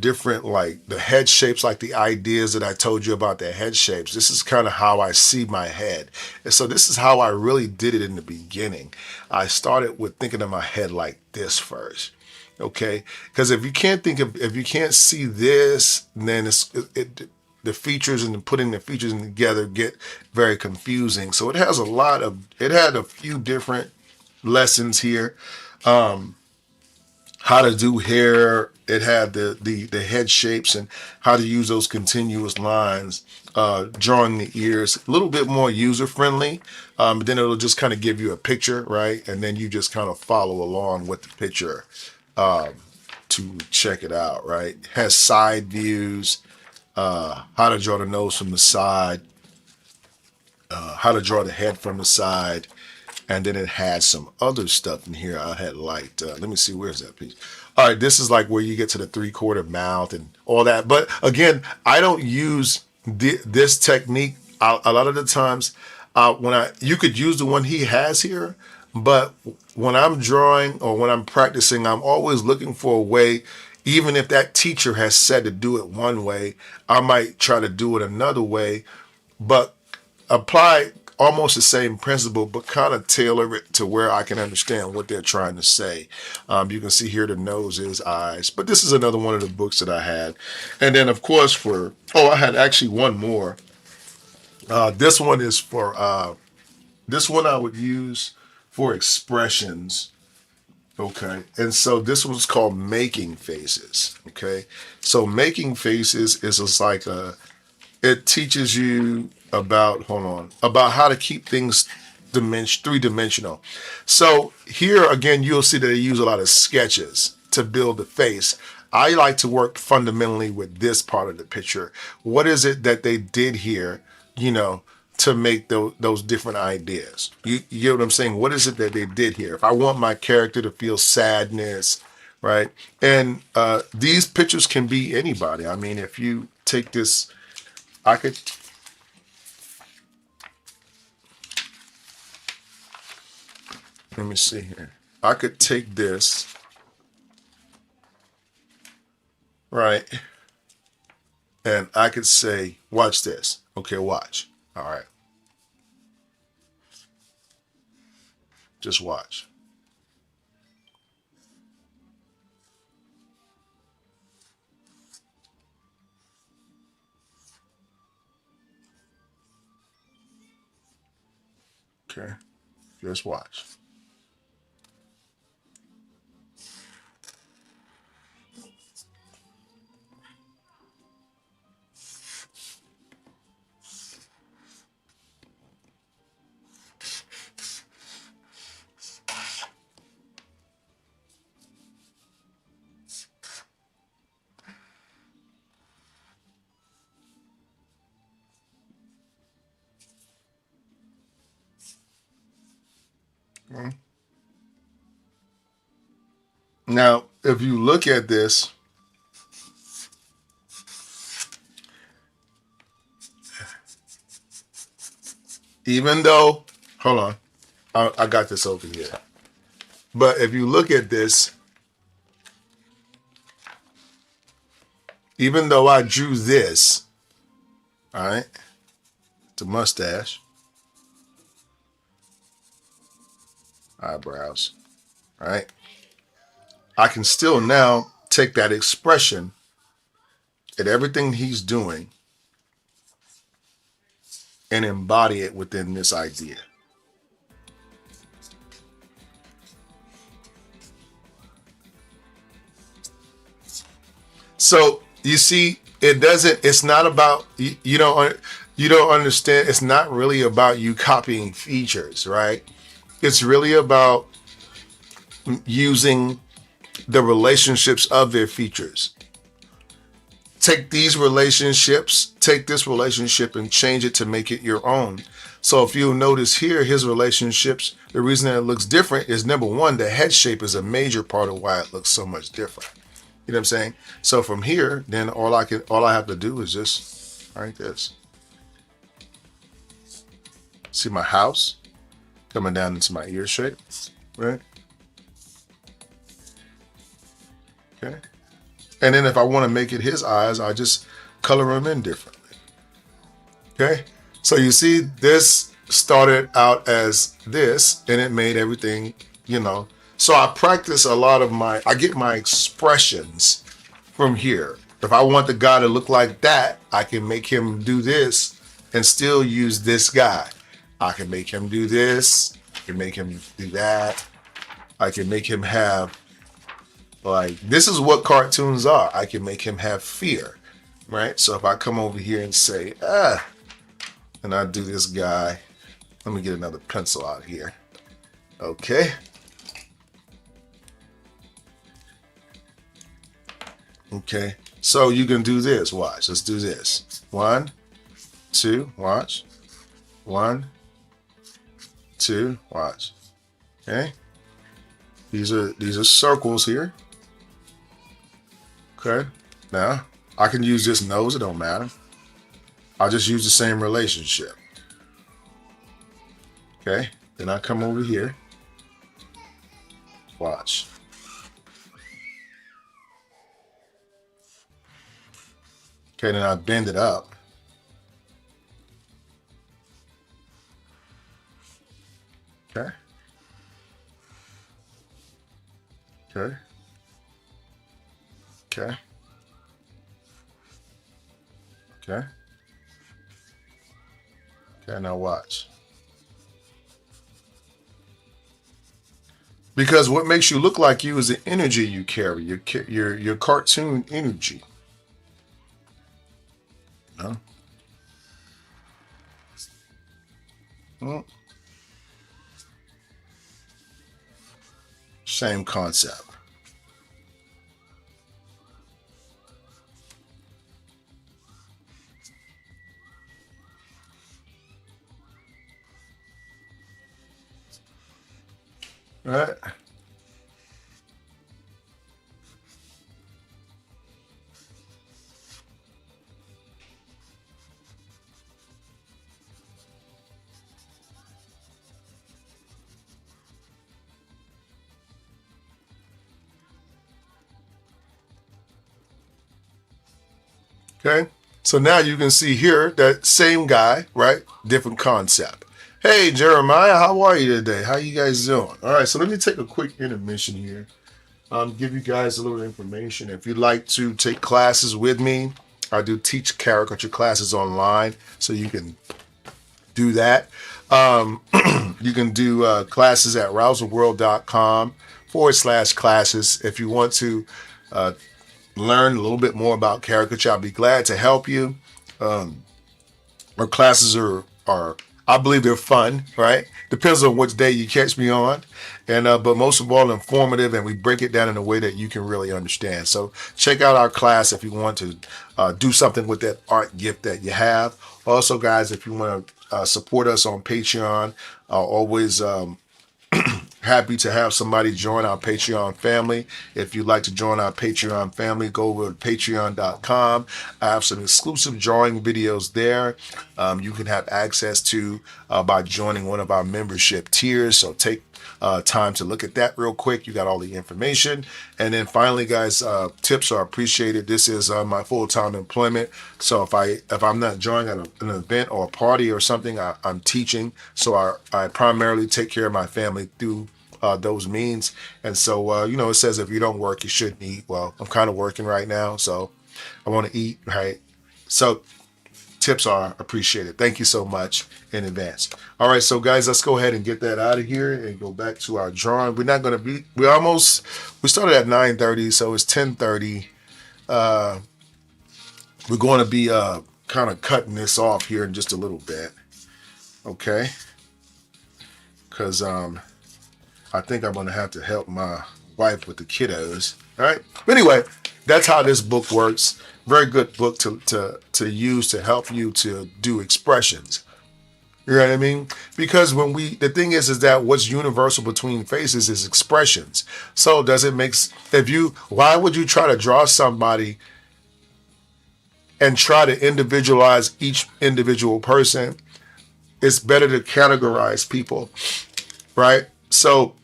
different, like the head shapes, like the ideas that I told you about the head shapes. This is kind of how I see my head. And so this is how I really did it in the beginning. I started with thinking of my head like this first. Okay. Because if you can't see this, then the features and putting the features together get very confusing. So it had a few different lessons here. How to do hair. It had the head shapes and how to use those continuous lines, drawing the ears, a little bit more user friendly. But then it'll just kind of give you a picture, right? And then you just kind of follow along with the picture to check it out, right? It has side views, how to draw the nose from the side, how to draw the head from the side. And then it had some other stuff in here I had liked. Let me see, where's that piece? All right, this is like where you get to the 3/4 mouth and all that. But again, I don't use this technique a lot of the times. You could use the one he has here, but when I'm drawing or when I'm practicing, I'm always looking for a way. Even if that teacher has said to do it one way, I might try to do it another way, but apply almost the same principle, but kind of tailor it to where I can understand what they're trying to say. You can see here the nose is eyes, but this is another one of the books that I had. And then of course I had actually one more. This one is this one I would use for expressions. Okay. And so this one's called Making Faces. Okay. So Making Faces is just like it teaches you about, hold on, about how to keep things three-dimensional. So here again, you'll see that they use a lot of sketches to build the face. I like to work fundamentally with this part of the picture. What is it that they did here, you know, to make those different ideas? You get what I'm saying? What is it that they did here? If I want my character to feel sadness, right? And these pictures can be anybody. I mean, if you take this, I could, let me see here. I could take this, right? And I could say, watch this. Okay, watch. All right. Just watch. Okay. Just watch. Now, if you look at this, even though, hold on, I got this over here. But if you look at this, even though I drew this, all right, the mustache, eyebrows, all right, I can still now take that expression and everything he's doing and embody it within this idea. So you see, it's not about, you don't understand. It's not really about you copying features, right? It's really about using the relationships of their features. Take these relationships, take this relationship and change it to make it your own. So if you'll notice here, his relationships, the reason that it looks different is number one, the head shape is a major part of why it looks so much different. You know what I'm saying? So from here, then all I have to do is just, all right, this. See my house coming down into my ear shape, right? Okay. And then if I want to make it his eyes, I just color them in differently. Okay. So you see, this started out as this and it made everything, you know. So I practice a lot of I get my expressions from here. If I want the guy to look like that, I can make him do this and still use this guy. I can make him do this. I can make him do that. I can make him have, like, this is what cartoons are. I can make him have fear, right? So if I come over here and say, and I do this guy, let me get another pencil out here. Okay. Okay. So you can do this. Watch. Let's do this. 1, 2, watch. 1, 2, watch. Okay. These are circles here. Okay. Now I can use this nose. It don't matter. I'll just use the same relationship. Okay. Then I come over here. Watch. Okay. Then I bend it up. Okay. Okay. Okay. Okay. Okay, now watch. Because what makes you look like you is the energy you carry, your cartoon energy. You know? Mm, same concept. Right? Okay. So now you can see here that same guy, right? Different concept. Hey Jeremiah, how are you today? How you guys doing? All right, so let me take a quick intermission here. Give you guys a little information. If you'd like to take classes with me, I do teach caricature classes online, so you can do that. Um, you can do classes at rouserworld.com/classes. If you want to uh, learn a little bit more about caricature, I'll be glad to help you. Um, our classes are I believe they're fun, right? Depends on which day you catch me on, and but most of all informative, and we break it down in a way that you can really understand. So check out our class if you want to do something with that art gift that you have. Also, guys, if you want to support us on Patreon, always happy to have somebody join our Patreon family. If you'd like to join our Patreon family, go over to patreon.com. I have some exclusive drawing videos there you can have access to by joining one of our membership tiers. So take time to look at that real quick. You got all the information. And then finally, guys, tips are appreciated. This is my full-time employment. So if I'm not joining at an event or a party or something, I'm teaching. So I primarily take care of my family through those means. And so, it says if you don't work, you shouldn't eat. Well, I'm kind of working right now, so I want to eat, right? So tips are appreciated. Thank you so much in advance. All right, so guys, let's go ahead and get that out of here and go back to our drawing. We're not going to be, we started at 9:30, so it's 10:30. We're going to be kind of cutting this off here in just a little bit, okay? Because I think I'm going to have to help my wife with the kiddos. All right. But anyway, that's how this book works. Very good book to use to help you to do expressions. You know what I mean? Because the thing is that what's universal between faces is expressions. So does it make, why would you try to draw somebody and try to individualize each individual person? It's better to categorize people, right? So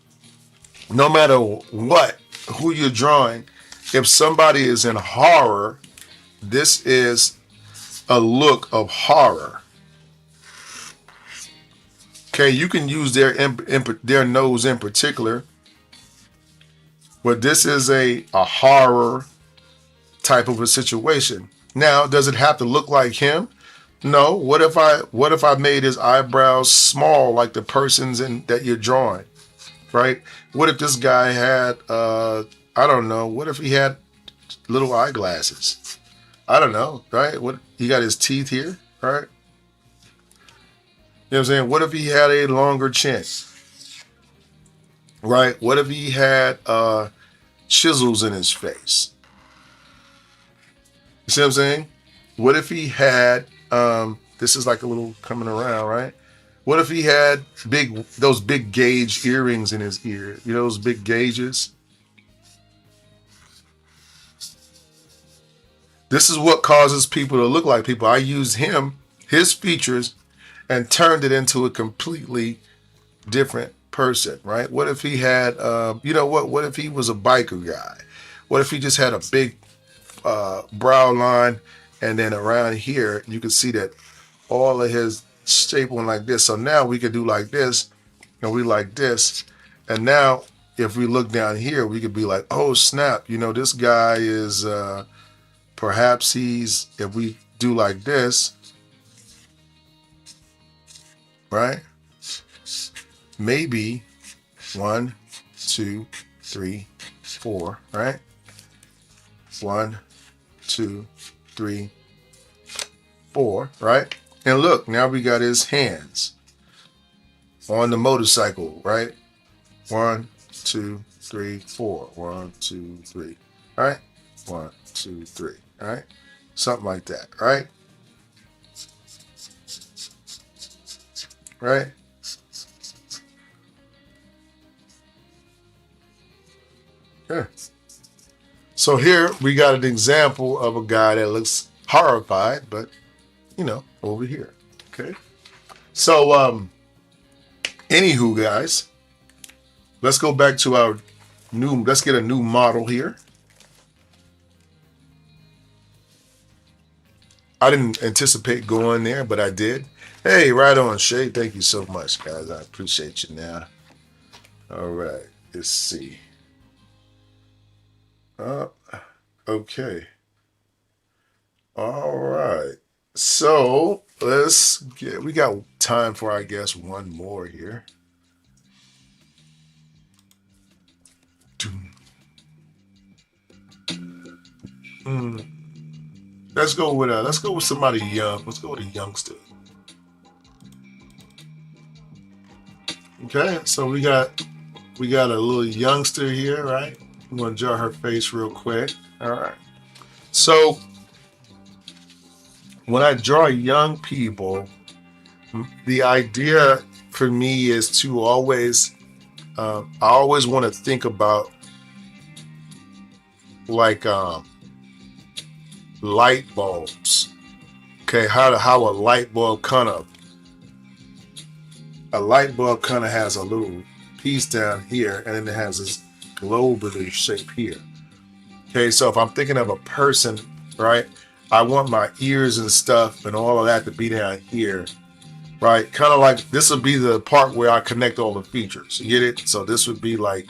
no matter who you're drawing, if somebody is in horror, this is a look of horror. Okay, you can use their nose in particular, but this is a horror type of a situation. Now, does it have to look like him? No. What if I made his eyebrows small like the person's that you're drawing? Right? What if this guy had I don't know, what if he had little eyeglasses? I don't know, right? What, he got his teeth here, right? You know what I'm saying? What if he had a longer chin? Right? What if he had chisels in his face? You see what I'm saying? What if he had this is like a little coming around, right? What if he had those big gauge earrings in his ear? You know, those big gauges? This is what causes people to look like people. I used his features, and turned it into a completely different person, right? What if he had, what if he was a biker guy? What if he just had a big brow line, and then around here, you can see that all of his shape went like this. So now we could do like this, and we like this. And now if we look down here, we could be like, oh snap, this guy is, perhaps if we do like this, right? Maybe 1, 2, 3, 4, right? 1, 2, 3, 4, right? And look, now we got his hands. on the motorcycle, right? 1, 2, 3, 4. 1, 2, 3. All right? 1, 2, 3. All right? Something like that, right? Right? Yeah. So here we got an example of a guy that looks horrified, but over here. Okay. So anywho, guys, let's go back to our let's get a new model here. I didn't anticipate going there, but I did. Hey, right on, Shay. Thank you so much, guys. I appreciate you now. All right. Let's see. Okay. All right. So we got time for, I guess, one more here. Let's go with somebody young. Let's go with a youngster. Okay, so we got a little youngster here, right? I'm gonna draw her face real quick. All right. So when I draw young people, the idea for me is to always, I always want to think about like light bulbs. Okay, how a light bulb kind of has a little piece down here, and then it has this globular shape here. Okay, so if I'm thinking of a person, right, I want my ears and stuff and all of that to be down here, right? Kind of like this would be the part where I connect all the features. You get it? So this would be like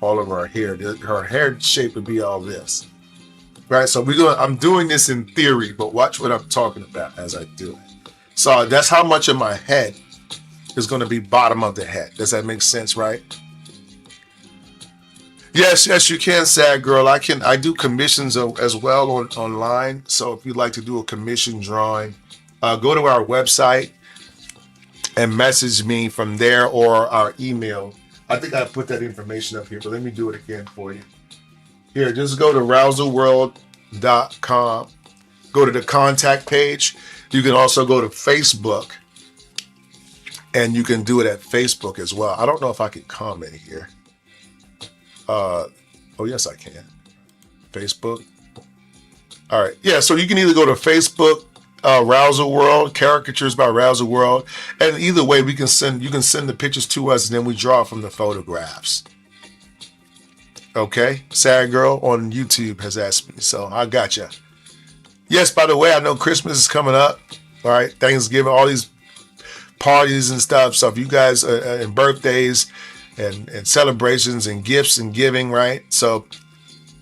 all of her hair. Her hair shape would be all this, right? So I'm doing this in theory, but watch what I'm talking about as I do it. So that's how much of my head is going to be bottom of the head. Does that make sense, right? Yes, you can, Sad Girl. I do commissions as well online. So if you'd like to do a commission drawing, go to our website and message me from there, or our email. I think I put that information up here, but let me do it again for you. Here, just go to rouserworld.com. Go to the contact page. You can also go to Facebook, and you can do it at Facebook as well. I don't know if I can comment here. Oh, yes, I can. Facebook. All right. Yeah, so you can either go to Facebook, Rouser World, Caricatures by Rouser World, and either way, you can send the pictures to us, and then we draw from the photographs. Okay? Sad Girl on YouTube has asked me, so I gotcha. Yes, by the way, I know Christmas is coming up. All right, Thanksgiving, all these parties and stuff. So if you guys and birthdays and celebrations and gifts and giving, right? So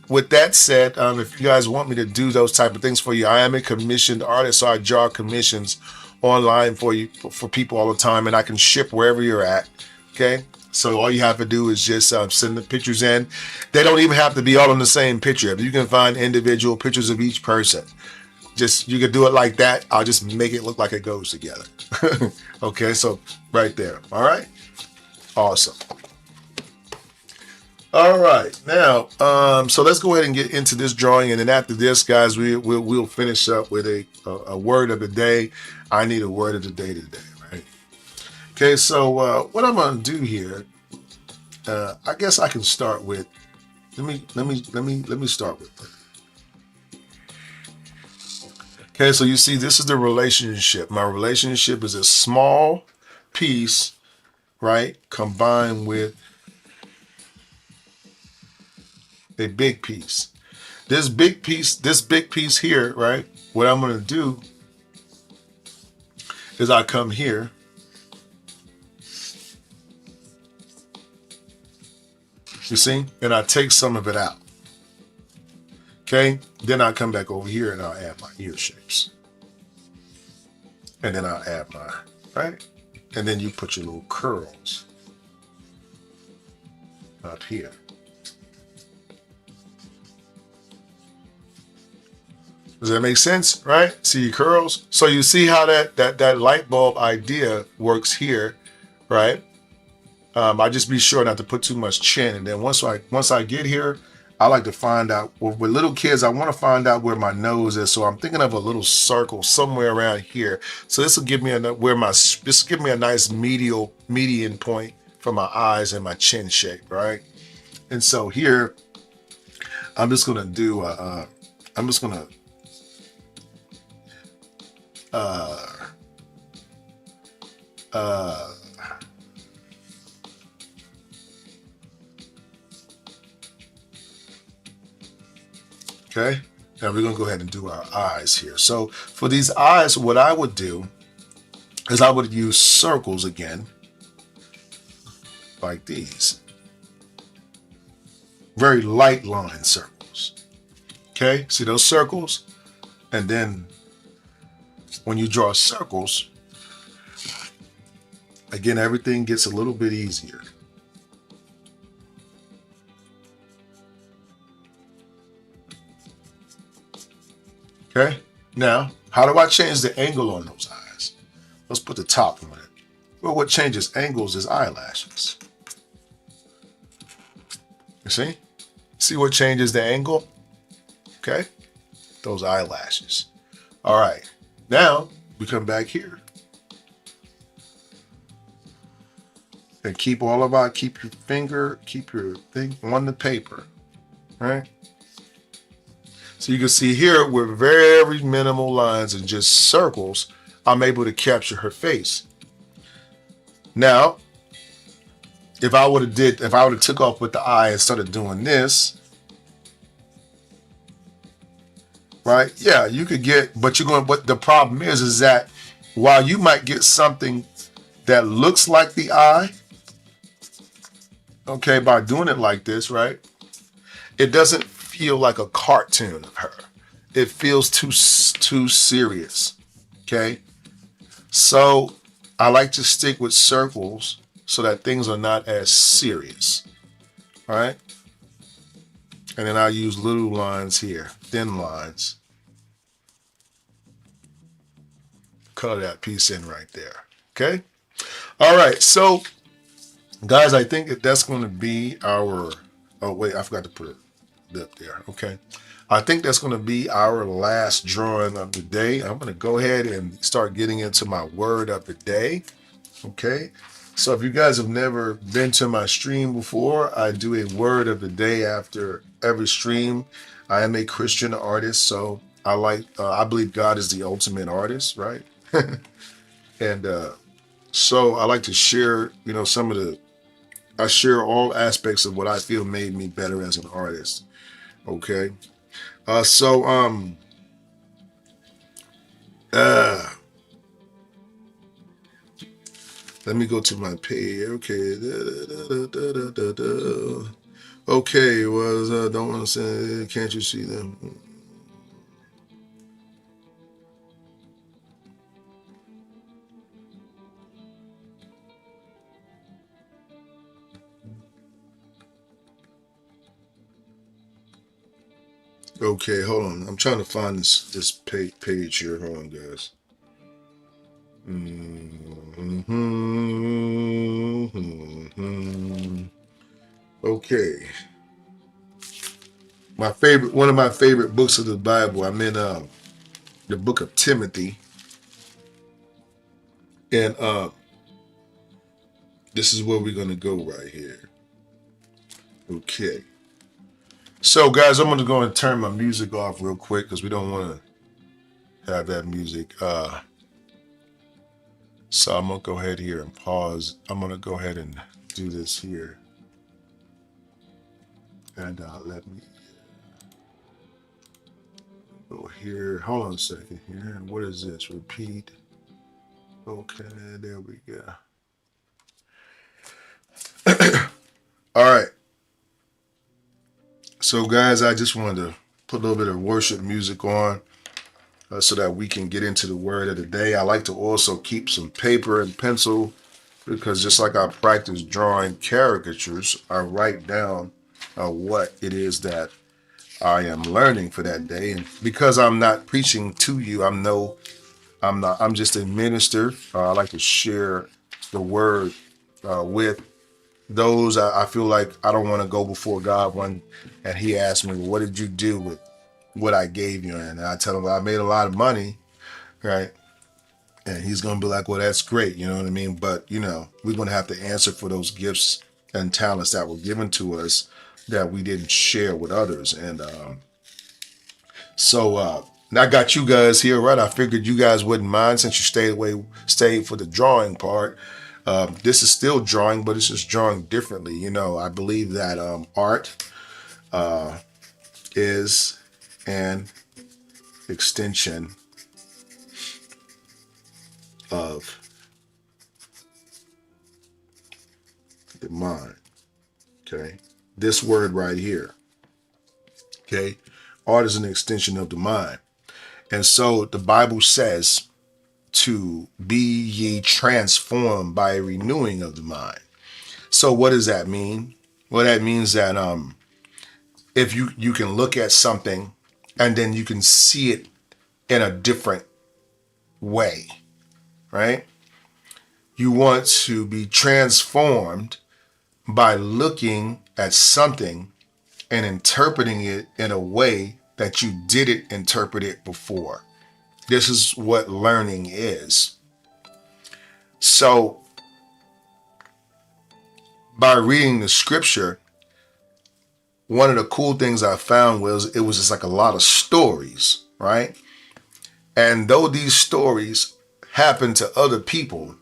with that said, if you guys want me to do those type of things for you, I am a commissioned artist, so I draw commissions online for you, for people all the time, and I can ship wherever you're at. Okay, so all you have to do is just send the pictures in. They don't even have to be all in the same picture. If you can find individual pictures of each person, you can do it like that. I'll just make it look like it goes together. Okay, so right there. All right, awesome. All right, now, so let's go ahead and get into this drawing, and then after this, guys, we'll finish up with a word of the day. I need a word of the day today, right? Okay, so what I'm gonna do here, I guess I can start with. Let me start with it. Okay, so you see, this is the relationship. My relationship is a small piece, right, combined with a big piece. This big piece here, right? What I'm going to do is I come here, you see, and I take some of it out. Okay, then I come back over here and I'll add my ear shapes. And then I'll add my, right? And then you put your little curls up here. Does that make sense, right? See your curls? So you see how that light bulb idea works here, right? I just be sure not to put too much chin. And then once I get here, I like to find out with little kids. I want to find out where my nose is. So I'm thinking of a little circle somewhere around here. So this will give me this will give me a nice median point for my eyes and my chin shape, right? And so here I'm just gonna do I'm just gonna uh uh okay. And we're gonna go ahead and do our eyes here. So for these eyes, what I would do is I would use circles again, like these. Very light line circles. Okay, see those circles? And then when you draw circles, again, everything gets a little bit easier. Okay, now, how do I change the angle on those eyes? Let's put the top on it. Well, what changes angles is eyelashes. You see? See what changes the angle? Okay, those eyelashes. All right, now we come back here. And keep keep your thing on the paper, right? So you can see here with very minimal lines and just circles, I'm able to capture her face. Now, if I would have took off with the eye and started doing this, right? Yeah, you could get, but the problem is that while you might get something that looks like the eye, okay, by doing it like this, right? It doesn't feel like a cartoon of her. It feels too serious. Okay, so I like to stick with circles so that things are not as serious. All right, and then I use little lines here, thin lines. Color that piece in right there. Okay. All right. So, guys, I think that's going to be our. Oh wait, I forgot to put it up there. Okay. I think that's going to be our last drawing of the day. I'm going to go ahead and start getting into my word of the day. Okay. So if you guys have never been to my stream before, I do a word of the day after every stream. I am a Christian artist, so I believe God is the ultimate artist, right? And so I like to share, I share all aspects of what I feel made me better as an artist. Okay. So uh, let me go to my page. Okay. Okay. Was don't want to say, can't you see them? Okay, hold on. I'm trying to find this page here. Hold on, guys. Okay. One of my favorite books of the Bible. I'm in the book of Timothy, and this is where we're gonna go right here. Okay. So, guys, I'm gonna go and turn my music off real quick because we don't want to have that music. So I'm gonna go ahead here and pause. I'm gonna go ahead and do this here, and let me go here. Hold on a second here. What is this? Repeat. Okay, there we go. All right. So, guys, I just wanted to put a little bit of worship music on so that we can get into the word of the day. I like to also keep some paper and pencil because just like I practice drawing caricatures, I write down what it is that I am learning for that day. And because I'm not preaching to you, I'm just a minister. I like to share the word with those. I feel like I don't want to go before God when, and He asked me, well, "What did you do with what I gave you?" And I tell him, well, I made a lot of money, right? And he's gonna be like, "Well, that's great," you know what I mean? But we're gonna have to answer for those gifts and talents that were given to us that we didn't share with others. And I got you guys here, right? I figured you guys wouldn't mind since you stayed for the drawing part. This is still drawing, but it's just drawing differently. I believe that art is an extension of the mind. Okay. This word right here. Okay. Art is an extension of the mind. And so the Bible says to be ye transformed by a renewing of the mind. So what does that mean? Well, that means that if you can look at something and then you can see it in a different way, right? You want to be transformed by looking at something and interpreting it in a way that you didn't interpret it before. This is what learning is. So by reading the scripture, one of the cool things I found was it was just like a lot of stories, right? And though these stories happen to other people,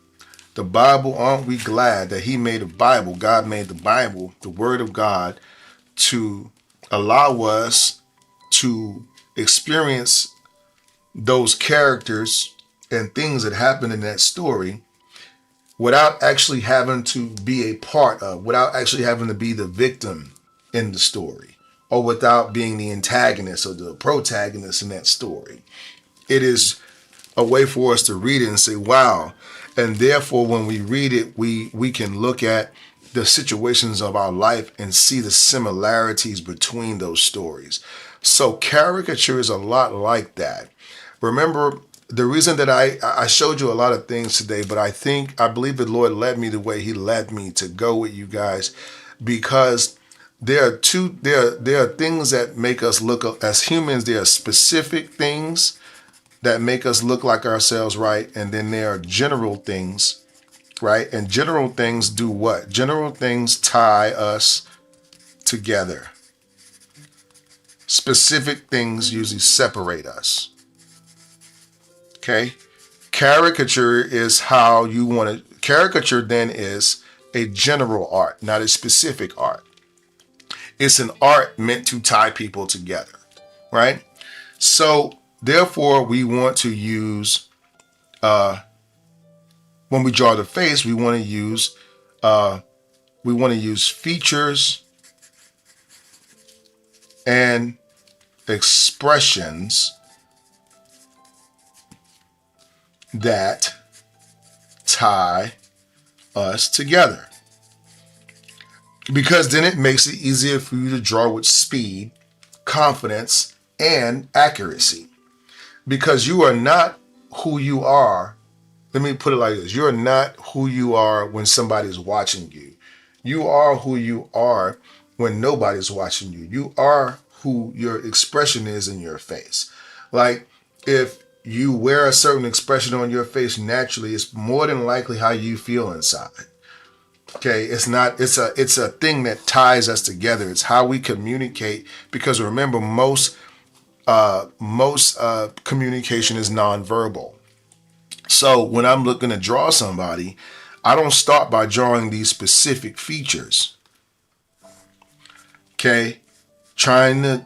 the Bible, aren't we glad that He made the Bible? God made the Bible, the Word of God, to allow us to experience those characters and things that happen in that story without actually having to be a part of, without actually having to be the victim in the story, or without being the antagonist or the protagonist in that story. It is a way for us to read it and say, wow. And therefore, when we read it, we can look at the situations of our life and see the similarities between those stories. So caricature is a lot like that. Remember, the reason that I showed you a lot of things today, but I believe the Lord led me the way He led me to go with you guys, because there are things that make us look, as humans, there are specific things that make us look like ourselves, right? And then there are general things, right? And general things do what? General things tie us together. Specific things usually separate us. Okay? Caricature is how you want to. Caricature then is a general art, not a specific art. It's an art meant to tie people together, right? So therefore, we want to use, when we draw the face, we want to use features and expressions that tie us together, because then it makes it easier for you to draw with speed, confidence, and accuracy, because you are not who you are. Let me put it like this. You're not who you are when somebody's watching you. You are who you are when nobody's watching you. You are who your expression is in your face. Like, if you wear a certain expression on your face naturally, it's more than likely how you feel inside. Okay, it's a thing that ties us together. It's how we communicate, because remember, most communication is nonverbal. So when I'm looking to draw somebody, I don't start by drawing these specific features. Okay, trying to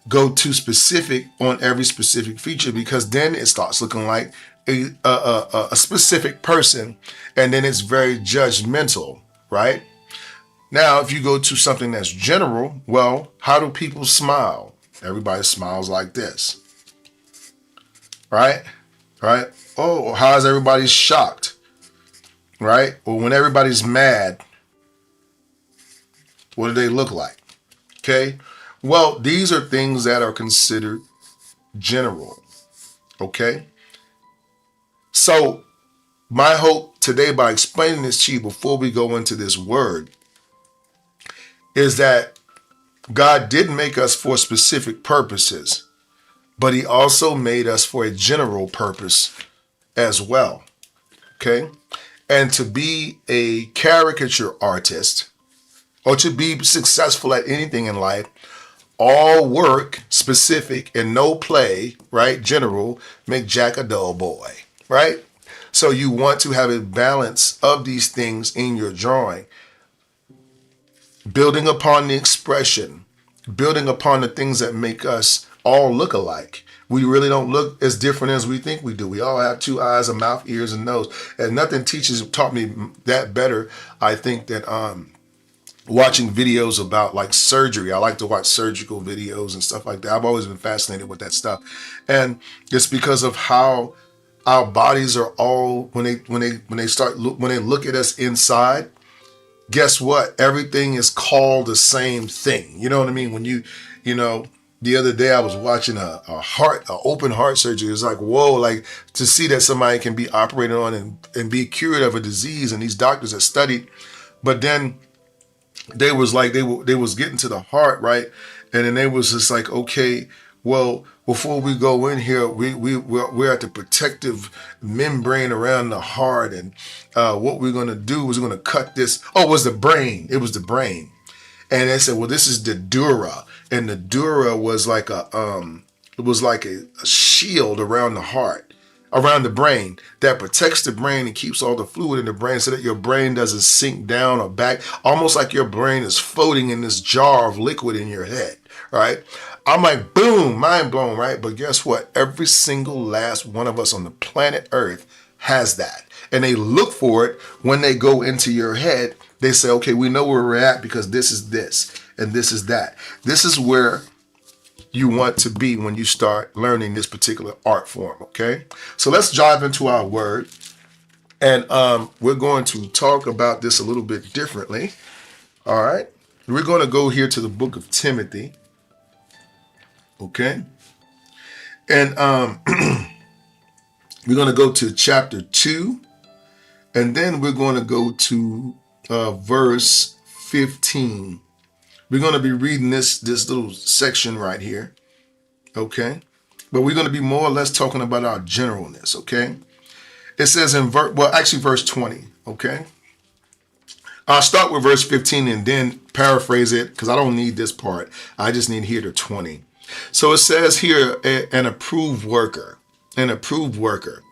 go too specific on every specific feature, because then it starts looking like a specific person, and then it's very judgmental, right? Now, if you go to something that's general, well, how do people smile? Everybody smiles like this, right? Right? Oh, how is everybody shocked? Right? Or when everybody's mad, what do they look like? Okay? Well, these are things that are considered general. Okay? So, my hope today by explaining this to you before we go into this word is that God did make us for specific purposes, but he also made us for a general purpose as well. Okay? And to be a caricature artist or to be successful at anything in life, all work specific and no play, right? General, make Jack a dull boy, right? So you want to have a balance of these things in your drawing, building upon the expression, building upon the things that make us all look alike. We really don't look as different as we think we do. We all have two eyes, a mouth, ears, and nose. And nothing taught me that better, I think, than watching videos about like surgery. I like to watch surgical videos and stuff like that. I've always been fascinated with that stuff. And it's because of how our bodies are all, when they look at us inside, guess what? Everything is called the same thing. You know what I mean? When the other day I was watching a open heart surgery. It's like, whoa, like to see that somebody can be operated on and be cured of a disease. And these doctors have studied, but then they was like, they was getting to the heart, right? And then they was just like, okay, well, before we go in here, we're at the protective membrane around the heart, and what we're gonna do is we're gonna cut this. Oh, it was the brain. It was the brain, and they said, well, this is the dura, and the dura was like it was like a shield around the heart, around the brain that protects the brain and keeps all the fluid in the brain so that your brain doesn't sink down or back, almost like your brain is floating in this jar of liquid in your head, right? I'm like, boom, mind blown, right? But guess what? Every single last one of us on the planet Earth has that. And they look for it when they go into your head. They say, okay, we know where we're at because this is this and this is that. This is where you want to be when you start learning this particular art form, okay? So let's dive into our word. And we're going to talk about this a little bit differently, all right? We're going to go here to the book of Timothy, okay? And we're going to go to chapter 2, and then we're going to go to verse 15. We're going to be reading this little section right here, okay? But we're going to be more or less talking about our generalness, okay? It says in verse 20, okay? I'll start with verse 15 and then paraphrase it because I don't need this part. I just need here to 20. So it says here, an approved worker, an approved worker.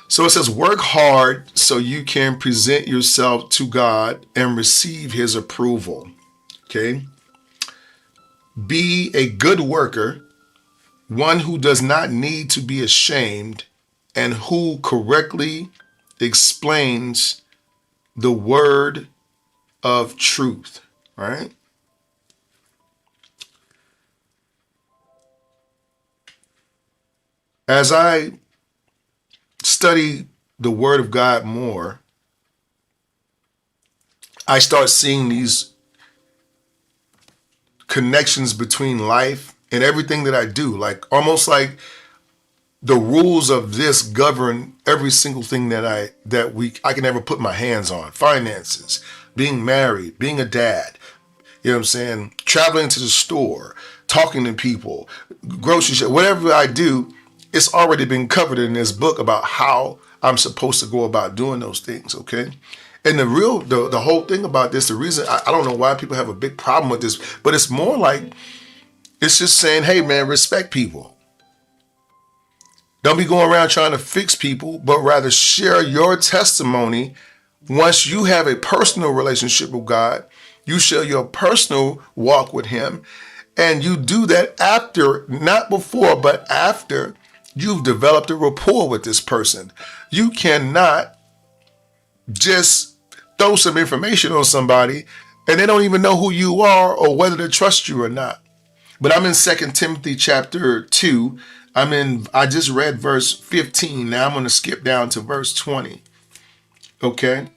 So it says, work hard so you can present yourself to God and receive his approval. Okay. Be a good worker, one who does not need to be ashamed and who correctly explains the word of truth. All right. As I study the word of God more, I start seeing these connections between life and everything that I do, like almost like the rules of this govern every single thing that I can ever put my hands on. Finances, being married, being a dad, you know what I'm saying? Traveling to the store, talking to people, grocery shop, whatever I do, it's already been covered in this book about how I'm supposed to go about doing those things, okay? And the whole thing about this, the reason, I don't know why people have a big problem with this, but it's more like, it's just saying, hey man, respect people. Don't be going around trying to fix people, but rather share your testimony. Once you have a personal relationship with God, you share your personal walk with him, and you do that after, not before, but after you've developed a rapport with this person. You cannot just throw some information on somebody and they don't even know who you are or whether to trust you or not. But I'm in 2 Timothy chapter 2. I just read verse 15. Now I'm going to skip down to verse 20. Okay.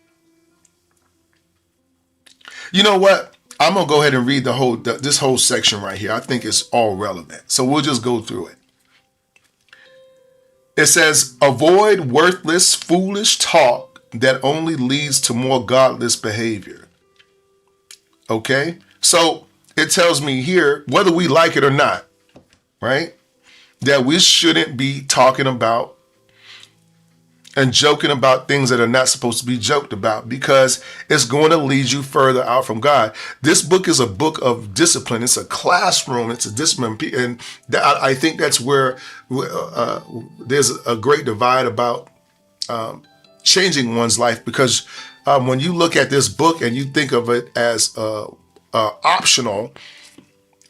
You know what? I'm going to go ahead and read this whole section right here. I think it's all relevant. So we'll just go through it. It says, avoid worthless, foolish talk that only leads to more godless behavior. Okay? So it tells me here, whether we like it or not, right? That we shouldn't be talking about and joking about things that are not supposed to be joked about, because it's going to lead you further out from God. This book is a book of discipline. It's a classroom. It's a discipline. And I think that's where there's a great divide about changing one's life, because when you look at this book and you think of it as optional,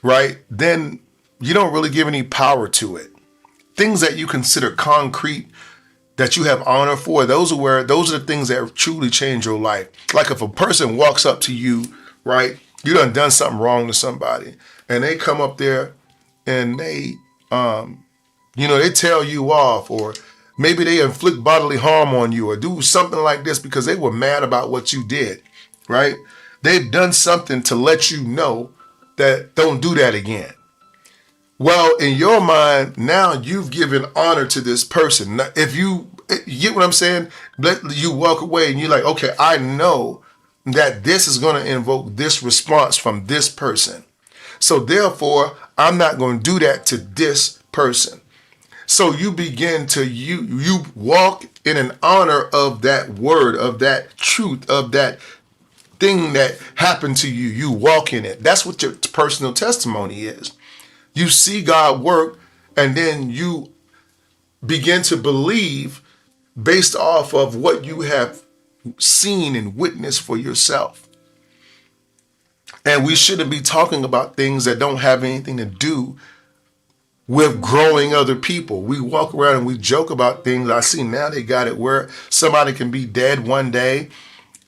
right, then you don't really give any power to it. Things that you consider concrete, that you have honor for, those are the things that truly change your life. Like if a person walks up to you, right, you done something wrong to somebody, and they come up there and they they tell you off, or maybe they inflict bodily harm on you, or do something like this because they were mad about what you did, right? They've done something to let you know that don't do that again. Well, in your mind, now you've given honor to this person. Now, if you get what I'm saying, you walk away and you're like, okay, I know that this is going to invoke this response from this person. So therefore, I'm not going to do that to this person. So you begin to, you walk in an honor of that word, of that truth, of that thing that happened to you. You walk in it. That's what your personal testimony is. You see God work, and then you begin to believe based off of what you have seen and witnessed for yourself. And we shouldn't be talking about things that don't have anything to do with growing other people. We walk around and we joke about things. I see now they got it where somebody can be dead one day,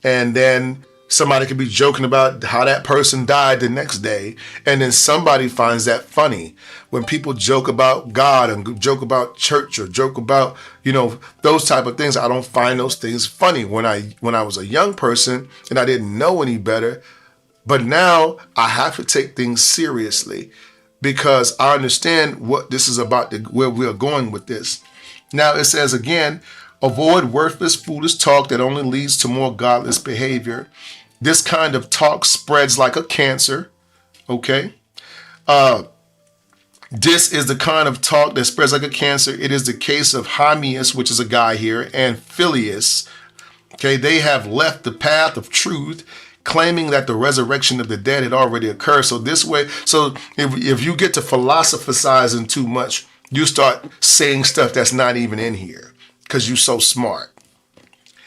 and then somebody could be joking about how that person died the next day. And then somebody finds that funny. When people joke about God and joke about church or joke about, those type of things, I don't find those things funny. When I was a young person and I didn't know any better, but now I have to take things seriously, because I understand what this is about, where we are going with this. Now it says again, avoid worthless, foolish talk that only leads to more godless behavior. This kind of talk spreads like a cancer, okay? This is the kind of talk that spreads like a cancer. It is the case of Hymenaeus, which is a guy here, and Phileas. Okay, they have left the path of truth, claiming that the resurrection of the dead had already occurred. So if you get to philosophizing too much, you start saying stuff that's not even in here because you're so smart.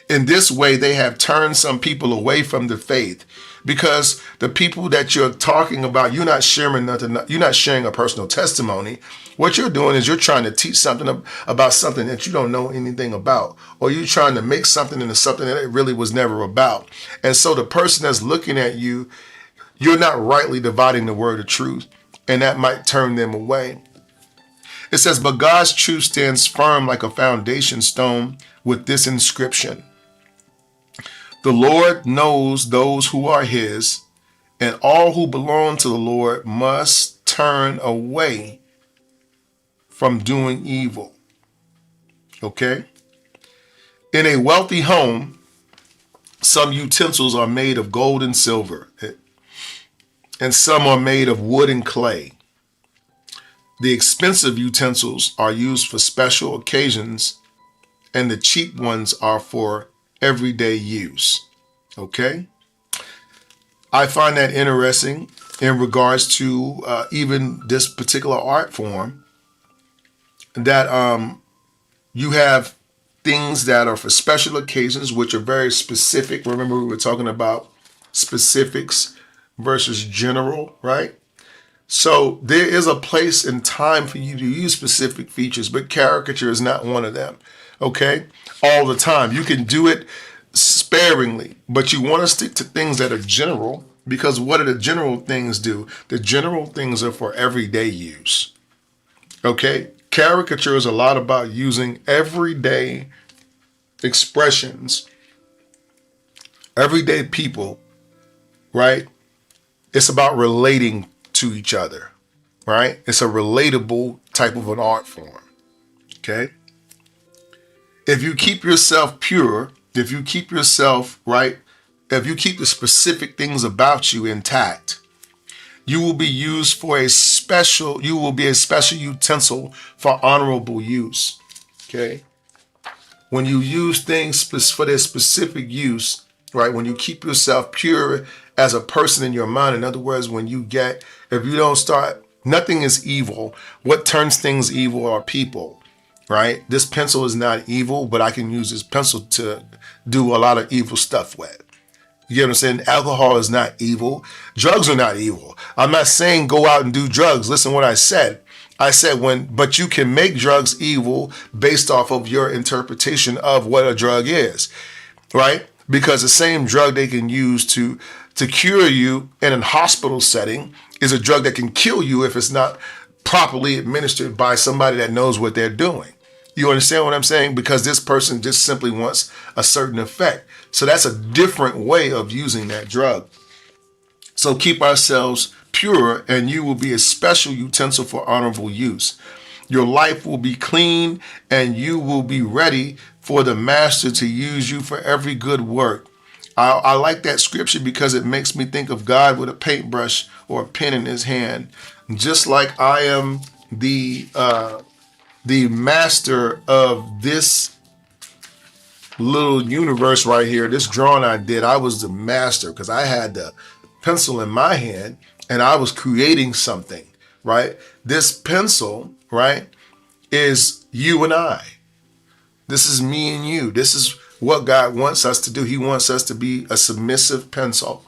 In this way, they have turned some people away from the faith, because the people that you're talking about, you're not sharing nothing. You're not sharing a personal testimony. What you're doing is you're trying to teach something about something that you don't know anything about, or you're trying to make something into something that it really was never about. And so the person that's looking at you, you're not rightly dividing the word of truth, and that might turn them away. It says, but God's truth stands firm like a foundation stone with this inscription: the Lord knows those who are his, and all who belong to the Lord must turn away from doing evil. Okay? In a wealthy home, some utensils are made of gold and silver, and some are made of wood and clay. The expensive utensils are used for special occasions, and the cheap ones are for everyday use. Okay? I find that interesting in regards to even this particular art form, that you have things that are for special occasions, which are very specific. Remember, we were talking about specifics versus general, right? So there is a place and time for you to use specific features, but caricature is not one of them, okay? All the time. You can do it sparingly, but you want to stick to things that are general, because what do the general things do? The general things are for everyday use, okay? Caricature is a lot about using everyday expressions, everyday people, right? It's about relating to each other, right? It's a relatable type of an art form, okay? If you keep yourself pure, if you keep yourself, right, if you keep the specific things about you intact, you will be used for a special, you will be a special utensil for honorable use. Okay? When you use things for their specific use, right? When you keep yourself pure as a person in your mind, in other words, if you don't start, nothing is evil. What turns things evil are people, right? This pencil is not evil, but I can use this pencil to do a lot of evil stuff with. You get what I'm saying? Alcohol is not evil. Drugs are not evil. I'm not saying go out and do drugs. Listen what I said. I said but you can make drugs evil based off of your interpretation of what a drug is, right? Because the same drug they can use to cure you in a hospital setting is a drug that can kill you if it's not properly administered by somebody that knows what they're doing. You understand what I'm saying? Because this person just simply wants a certain effect. So that's a different way of using that drug. So keep ourselves pure, and you will be a special utensil for honorable use. Your life will be clean, and you will be ready for the master to use you for every good work. I like that scripture because it makes me think of God with a paintbrush or a pen in his hand. Just like I am the master of this little universe right here, this drawing I did, I was the master because I had the pencil in my hand and I was creating something, right? This pencil, right, is you and I. This is me and you. This is what God wants us to do. He wants us to be a submissive pencil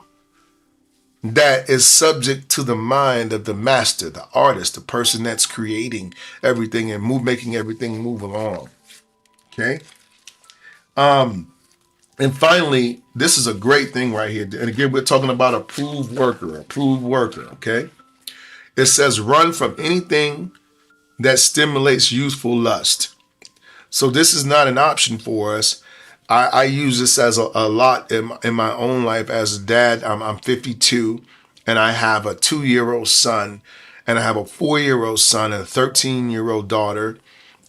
that is subject to the mind of the master, the artist, the person that's creating everything and making everything move along. Okay? And finally, this is a great thing right here. And again, we're talking about approved worker, okay? It says run from anything that stimulates youthful lust. So this is not an option for us. I use this as a lot in my own life as a dad. I'm 52 and I have a 2-year-old son and I have a 4-year-old son and a 13-year-old daughter.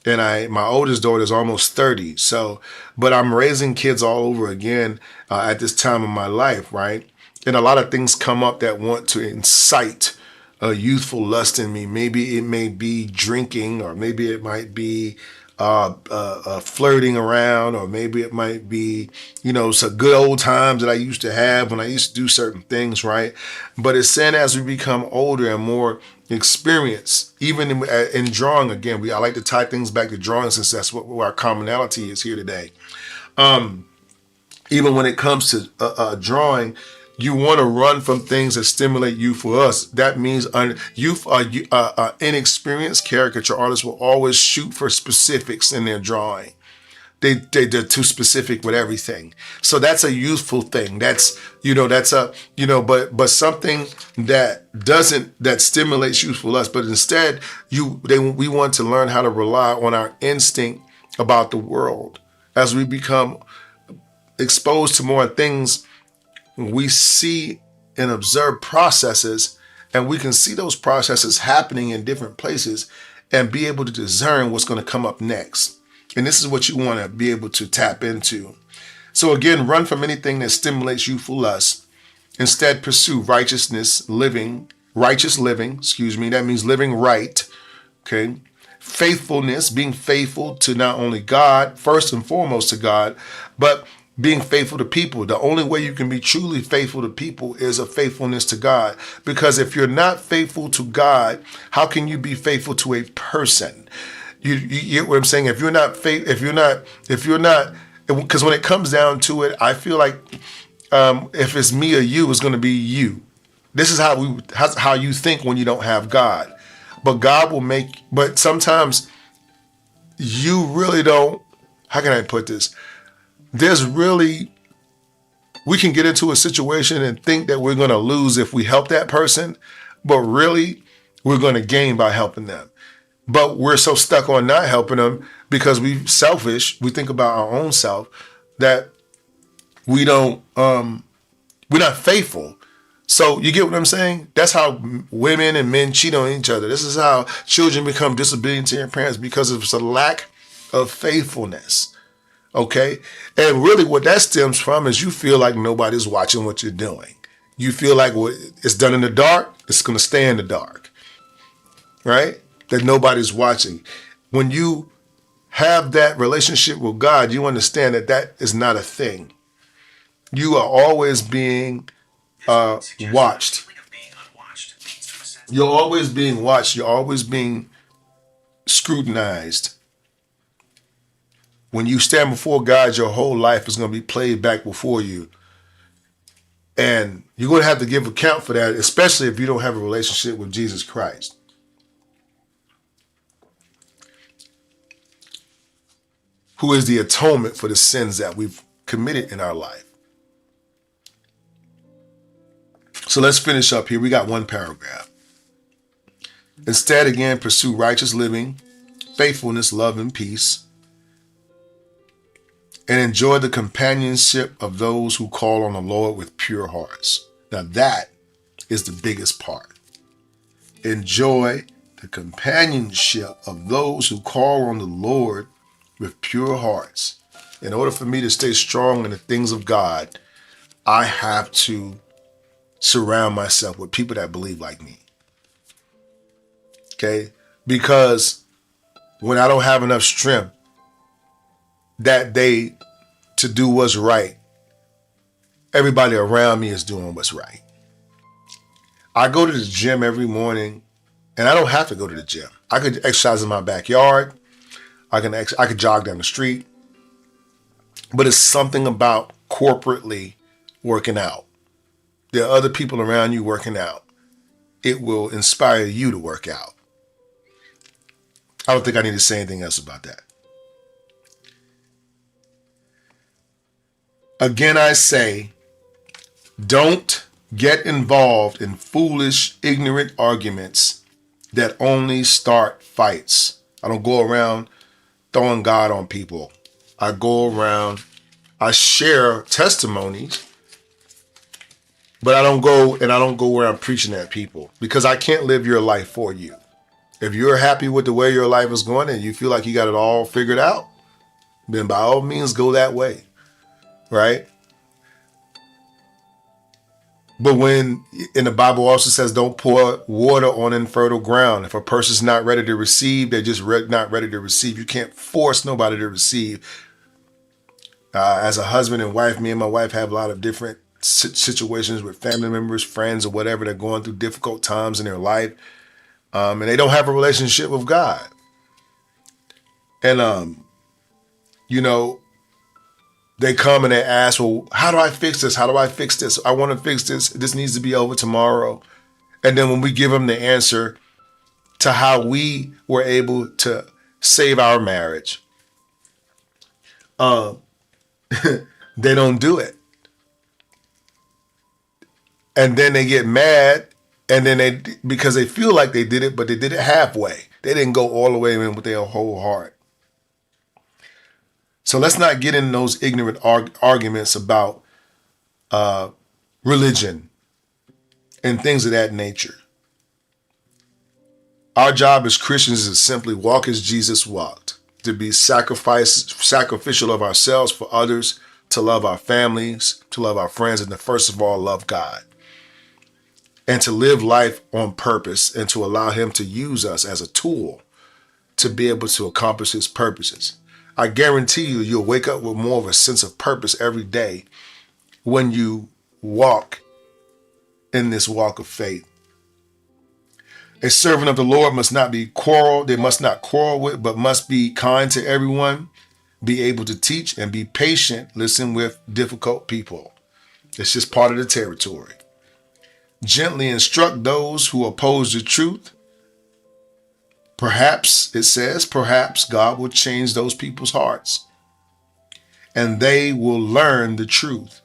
And my oldest daughter is almost 30. So, but I'm raising kids all over again at this time of my life, right? And a lot of things come up that want to incite a youthful lust in me. Maybe it may be drinking, or maybe it might be flirting around, or maybe it might be, some good old times that I used to have when I used to do certain things, right? But it's saying as we become older and more experienced, even in drawing, again, I like to tie things back to drawing since that's what our commonality is here today. Even when it comes to drawing, you want to run from things that stimulate you. For us, that means inexperienced caricature artists will always shoot for specifics in their drawing. They're too specific with everything. So that's a youthful thing. But something that stimulates youthful us. But instead, we want to learn how to rely on our instinct about the world. As we become exposed to more things, we see and observe processes, and we can see those processes happening in different places and be able to discern what's going to come up next. And this is what you want to be able to tap into. So again, run from anything that stimulates youthful lust. Instead, pursue righteous living. That means living right. Okay. Faithfulness, being faithful to not only God, first and foremost to God, but being faithful to people. The only way you can be truly faithful to people is a faithfulness to God. Because if you're not faithful to God, how can you be faithful to a person? You get what I'm saying? If you're not, because when it comes down to it, I feel like if it's me or you, it's going to be you. This is how you think when you don't have God. But God will but sometimes you really don't, how can I put this? We can get into a situation and think that we're going to lose if we help that person, but really we're going to gain by helping them. But we're so stuck on not helping them because we're selfish. We think about our own self that we're not faithful. So you get what I'm saying? That's how women and men cheat on each other. This is how children become disobedient to their parents because of a lack of faithfulness. Okay. And really what that stems from is you feel like nobody's watching what you're doing. You feel like what it's done in the dark, it's going to stay in the dark, right? That nobody's watching. When you have that relationship with God, you understand that that is not a thing. You are always being watched. You're always being watched. You're always being scrutinized. When you stand before God, your whole life is going to be played back before you. And you're going to have to give account for that, especially if you don't have a relationship with Jesus Christ, who is the atonement for the sins that we've committed in our life. So let's finish up here. We got one paragraph. Instead, again, pursue righteous living, faithfulness, love, and peace, and enjoy the companionship of those who call on the Lord with pure hearts. Now that is the biggest part. Enjoy the companionship of those who call on the Lord with pure hearts. In order for me to stay strong in the things of God, I have to surround myself with people that believe like me. Okay? Because when I don't have enough strength that day to do what's right, everybody around me is doing what's right. I go to the gym every morning, and I don't have to go to the gym. I could exercise in my backyard. I could jog down the street. But it's something about corporately working out. There are other people around you working out. It will inspire you to work out. I don't think I need to say anything else about that. Again, I say, don't get involved in foolish, ignorant arguments that only start fights. I don't go around throwing God on people. I go around, I share testimonies, but I don't go around preaching at people, because I can't live your life for you. If you're happy with the way your life is going and you feel like you got it all figured out, then by all means go that way, right? But when in the Bible also says, don't pour water on infertile ground. If a person's not ready to receive, they're just not ready to receive. You can't force nobody to receive. As a husband and wife, me and my wife have a lot of different situations with family members, friends, or whatever. They're going through difficult times in their life. And they don't have a relationship with God. And, they come and they ask, well, how do I fix this? How do I fix this? I want to fix this. This needs to be over tomorrow. And then when we give them the answer to how we were able to save our marriage, they don't do it. And then they get mad, and then because they feel like they did it, but they did it halfway. They didn't go all the way in with their whole heart. So let's not get in those ignorant arguments about religion and things of that nature. Our job as Christians is to simply walk as Jesus walked, to be sacrificial of ourselves for others, to love our families, to love our friends, and to first of all love God. And to live life on purpose and to allow him to use us as a tool to be able to accomplish his purposes. I guarantee you'll wake up with more of a sense of purpose every day when you walk in this walk of faith. A servant of the Lord must not quarrel with, but must be kind to everyone, be able to teach, and be patient, listen with difficult people. It's just part of the territory. Gently instruct those who oppose the truth. Perhaps God will change those people's hearts and they will learn the truth.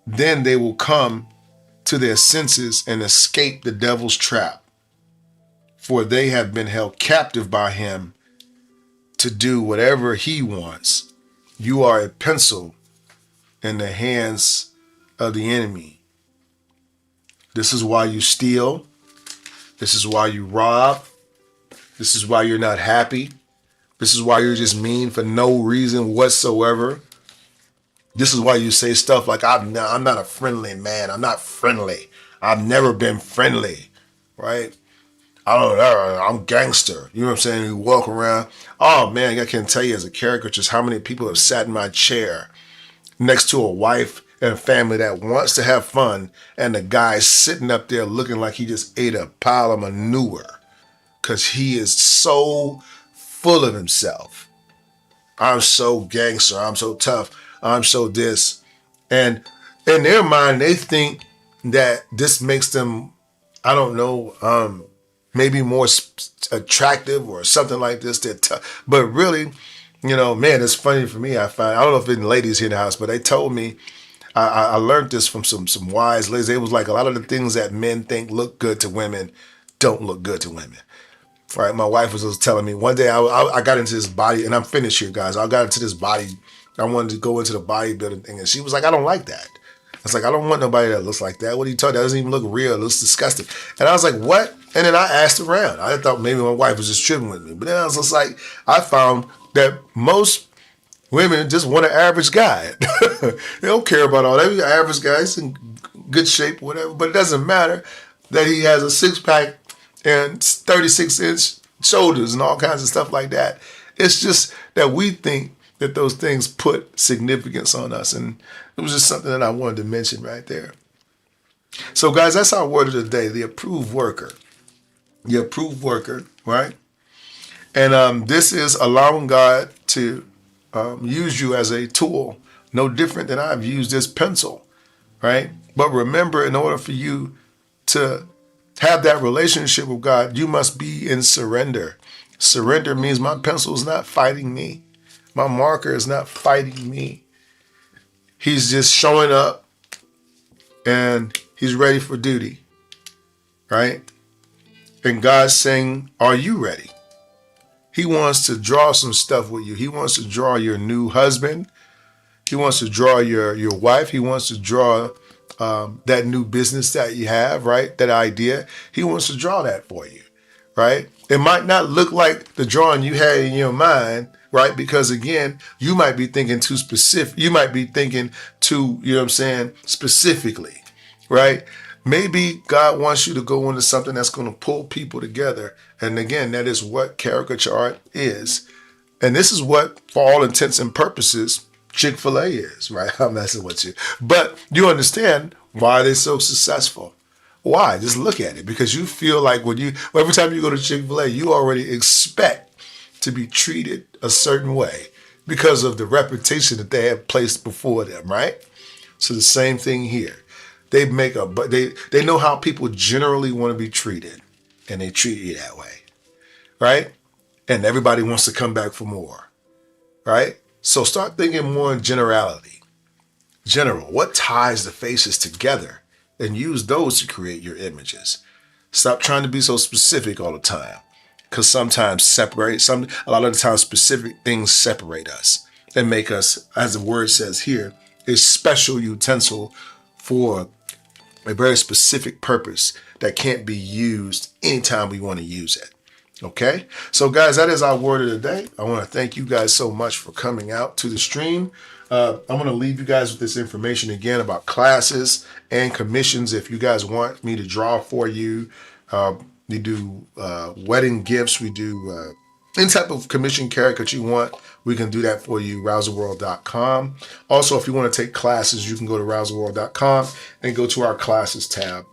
Then they will come to their senses and escape the devil's trap, for they have been held captive by him to do whatever he wants. You are a pencil in the hands of the enemy. This is why you steal. This is why you rob. This is why you're not happy. This is why you're just mean for no reason whatsoever. This is why you say stuff like, I'm not a friendly man. I'm not friendly. I've never been friendly, right? I don't know. I'm gangster. You know what I'm saying? You walk around. Oh, man, I can tell you as a caricature how many people have sat in my chair next to a wife and a family that wants to have fun, and the guy's sitting up there looking like he just ate a pile of manure because he is so full of himself. I'm so gangster. I'm so tough. I'm so this. And in their mind, they think that this makes them, I don't know, maybe more attractive or something like this. But really, man, it's funny for me. I don't know if it's ladies here in the house, but they told me, I learned this from some wise ladies. It was like a lot of the things that men think look good to women don't look good to women. Right, my wife was telling me one day I got into this body, and I'm finished here, guys. I got into this body. I wanted to go into the bodybuilding thing, and she was like, "I don't like that." I was like, "I don't want nobody that looks like that. What are you talking? That doesn't even look real. It looks disgusting." And I was like, "What?" And then I asked around. I thought maybe my wife was just tripping with me, but then I was just like, I found that most women just want an average guy. They don't care about all that. Average guys in good shape, whatever. But it doesn't matter that he has a six-pack and 36-inch shoulders and all kinds of stuff like that. It's just that we think that those things put significance on us. And it was just something that I wanted to mention right there. So, guys, that's our word of the day, the approved worker. The approved worker, right? And this is allowing God to use you as a tool, no different than I've used this pencil, right? But remember, in order for you to have that relationship with God, you must be in surrender. Surrender means my pencil is not fighting me. My marker is not fighting me. He's just showing up and he's ready for duty, right? And God's saying, are you ready? He wants to draw some stuff with you. He wants to draw your new husband. He wants to draw your wife. He wants to draw that new business that you have, right? That idea. He wants to draw that for you, right? It might not look like the drawing you had in your mind, right? Because again, you might be thinking too specific. You might be thinking too, specifically, right? Maybe God wants you to go into something that's going to pull people together. And again, that is what caricature art is. And this is what, for all intents and purposes, Chick-fil-A is, right? I'm messing with you. But you understand why they're so successful. Why? Just look at it. Because you feel like every time you go to Chick-fil-A, you already expect to be treated a certain way because of the reputation that they have placed before them, right? So the same thing here. They know how people generally want to be treated, and they treat you that way, right? And everybody wants to come back for more, right? So start thinking more in generality. General, what ties the faces together? And use those to create your images. Stop trying to be so specific all the time, because sometimes a lot of the times specific things separate us and make us, as the word says here, a special utensil for a very specific purpose that can't be used anytime we want to use it. Okay? So, guys, that is our word of the day. I want to thank you guys so much for coming out to the stream. I'm going to leave you guys with this information again about classes and commissions. If you guys want me to draw for you, we do wedding gifts. We do any type of commission caricature you want. We can do that for you, rouserworld.com. Also, if you want to take classes, you can go to rouserworld.com and go to our classes tab.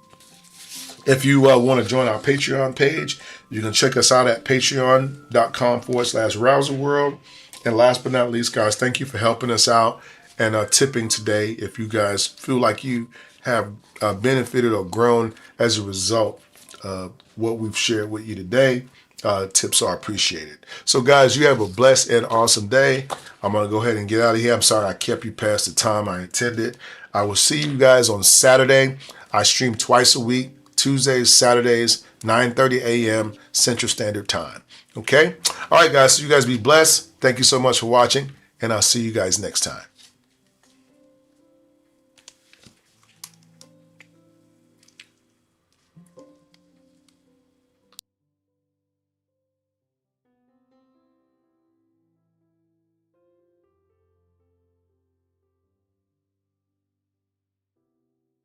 If you want to join our Patreon page, you can check us out at patreon.com/rouserworld. And last but not least, guys, thank you for helping us out and tipping today. If you guys feel like you have benefited or grown as a result of what we've shared with you today, tips are appreciated. So, guys, you have a blessed and awesome day. I'm going to go ahead and get out of here. I'm sorry I kept you past the time I intended. I will see you guys on Saturday. I stream twice a week, Tuesdays, Saturdays, 9:30 a.m. Central Standard Time. Okay? All right, guys. So you guys be blessed. Thank you so much for watching, and I'll see you guys next time.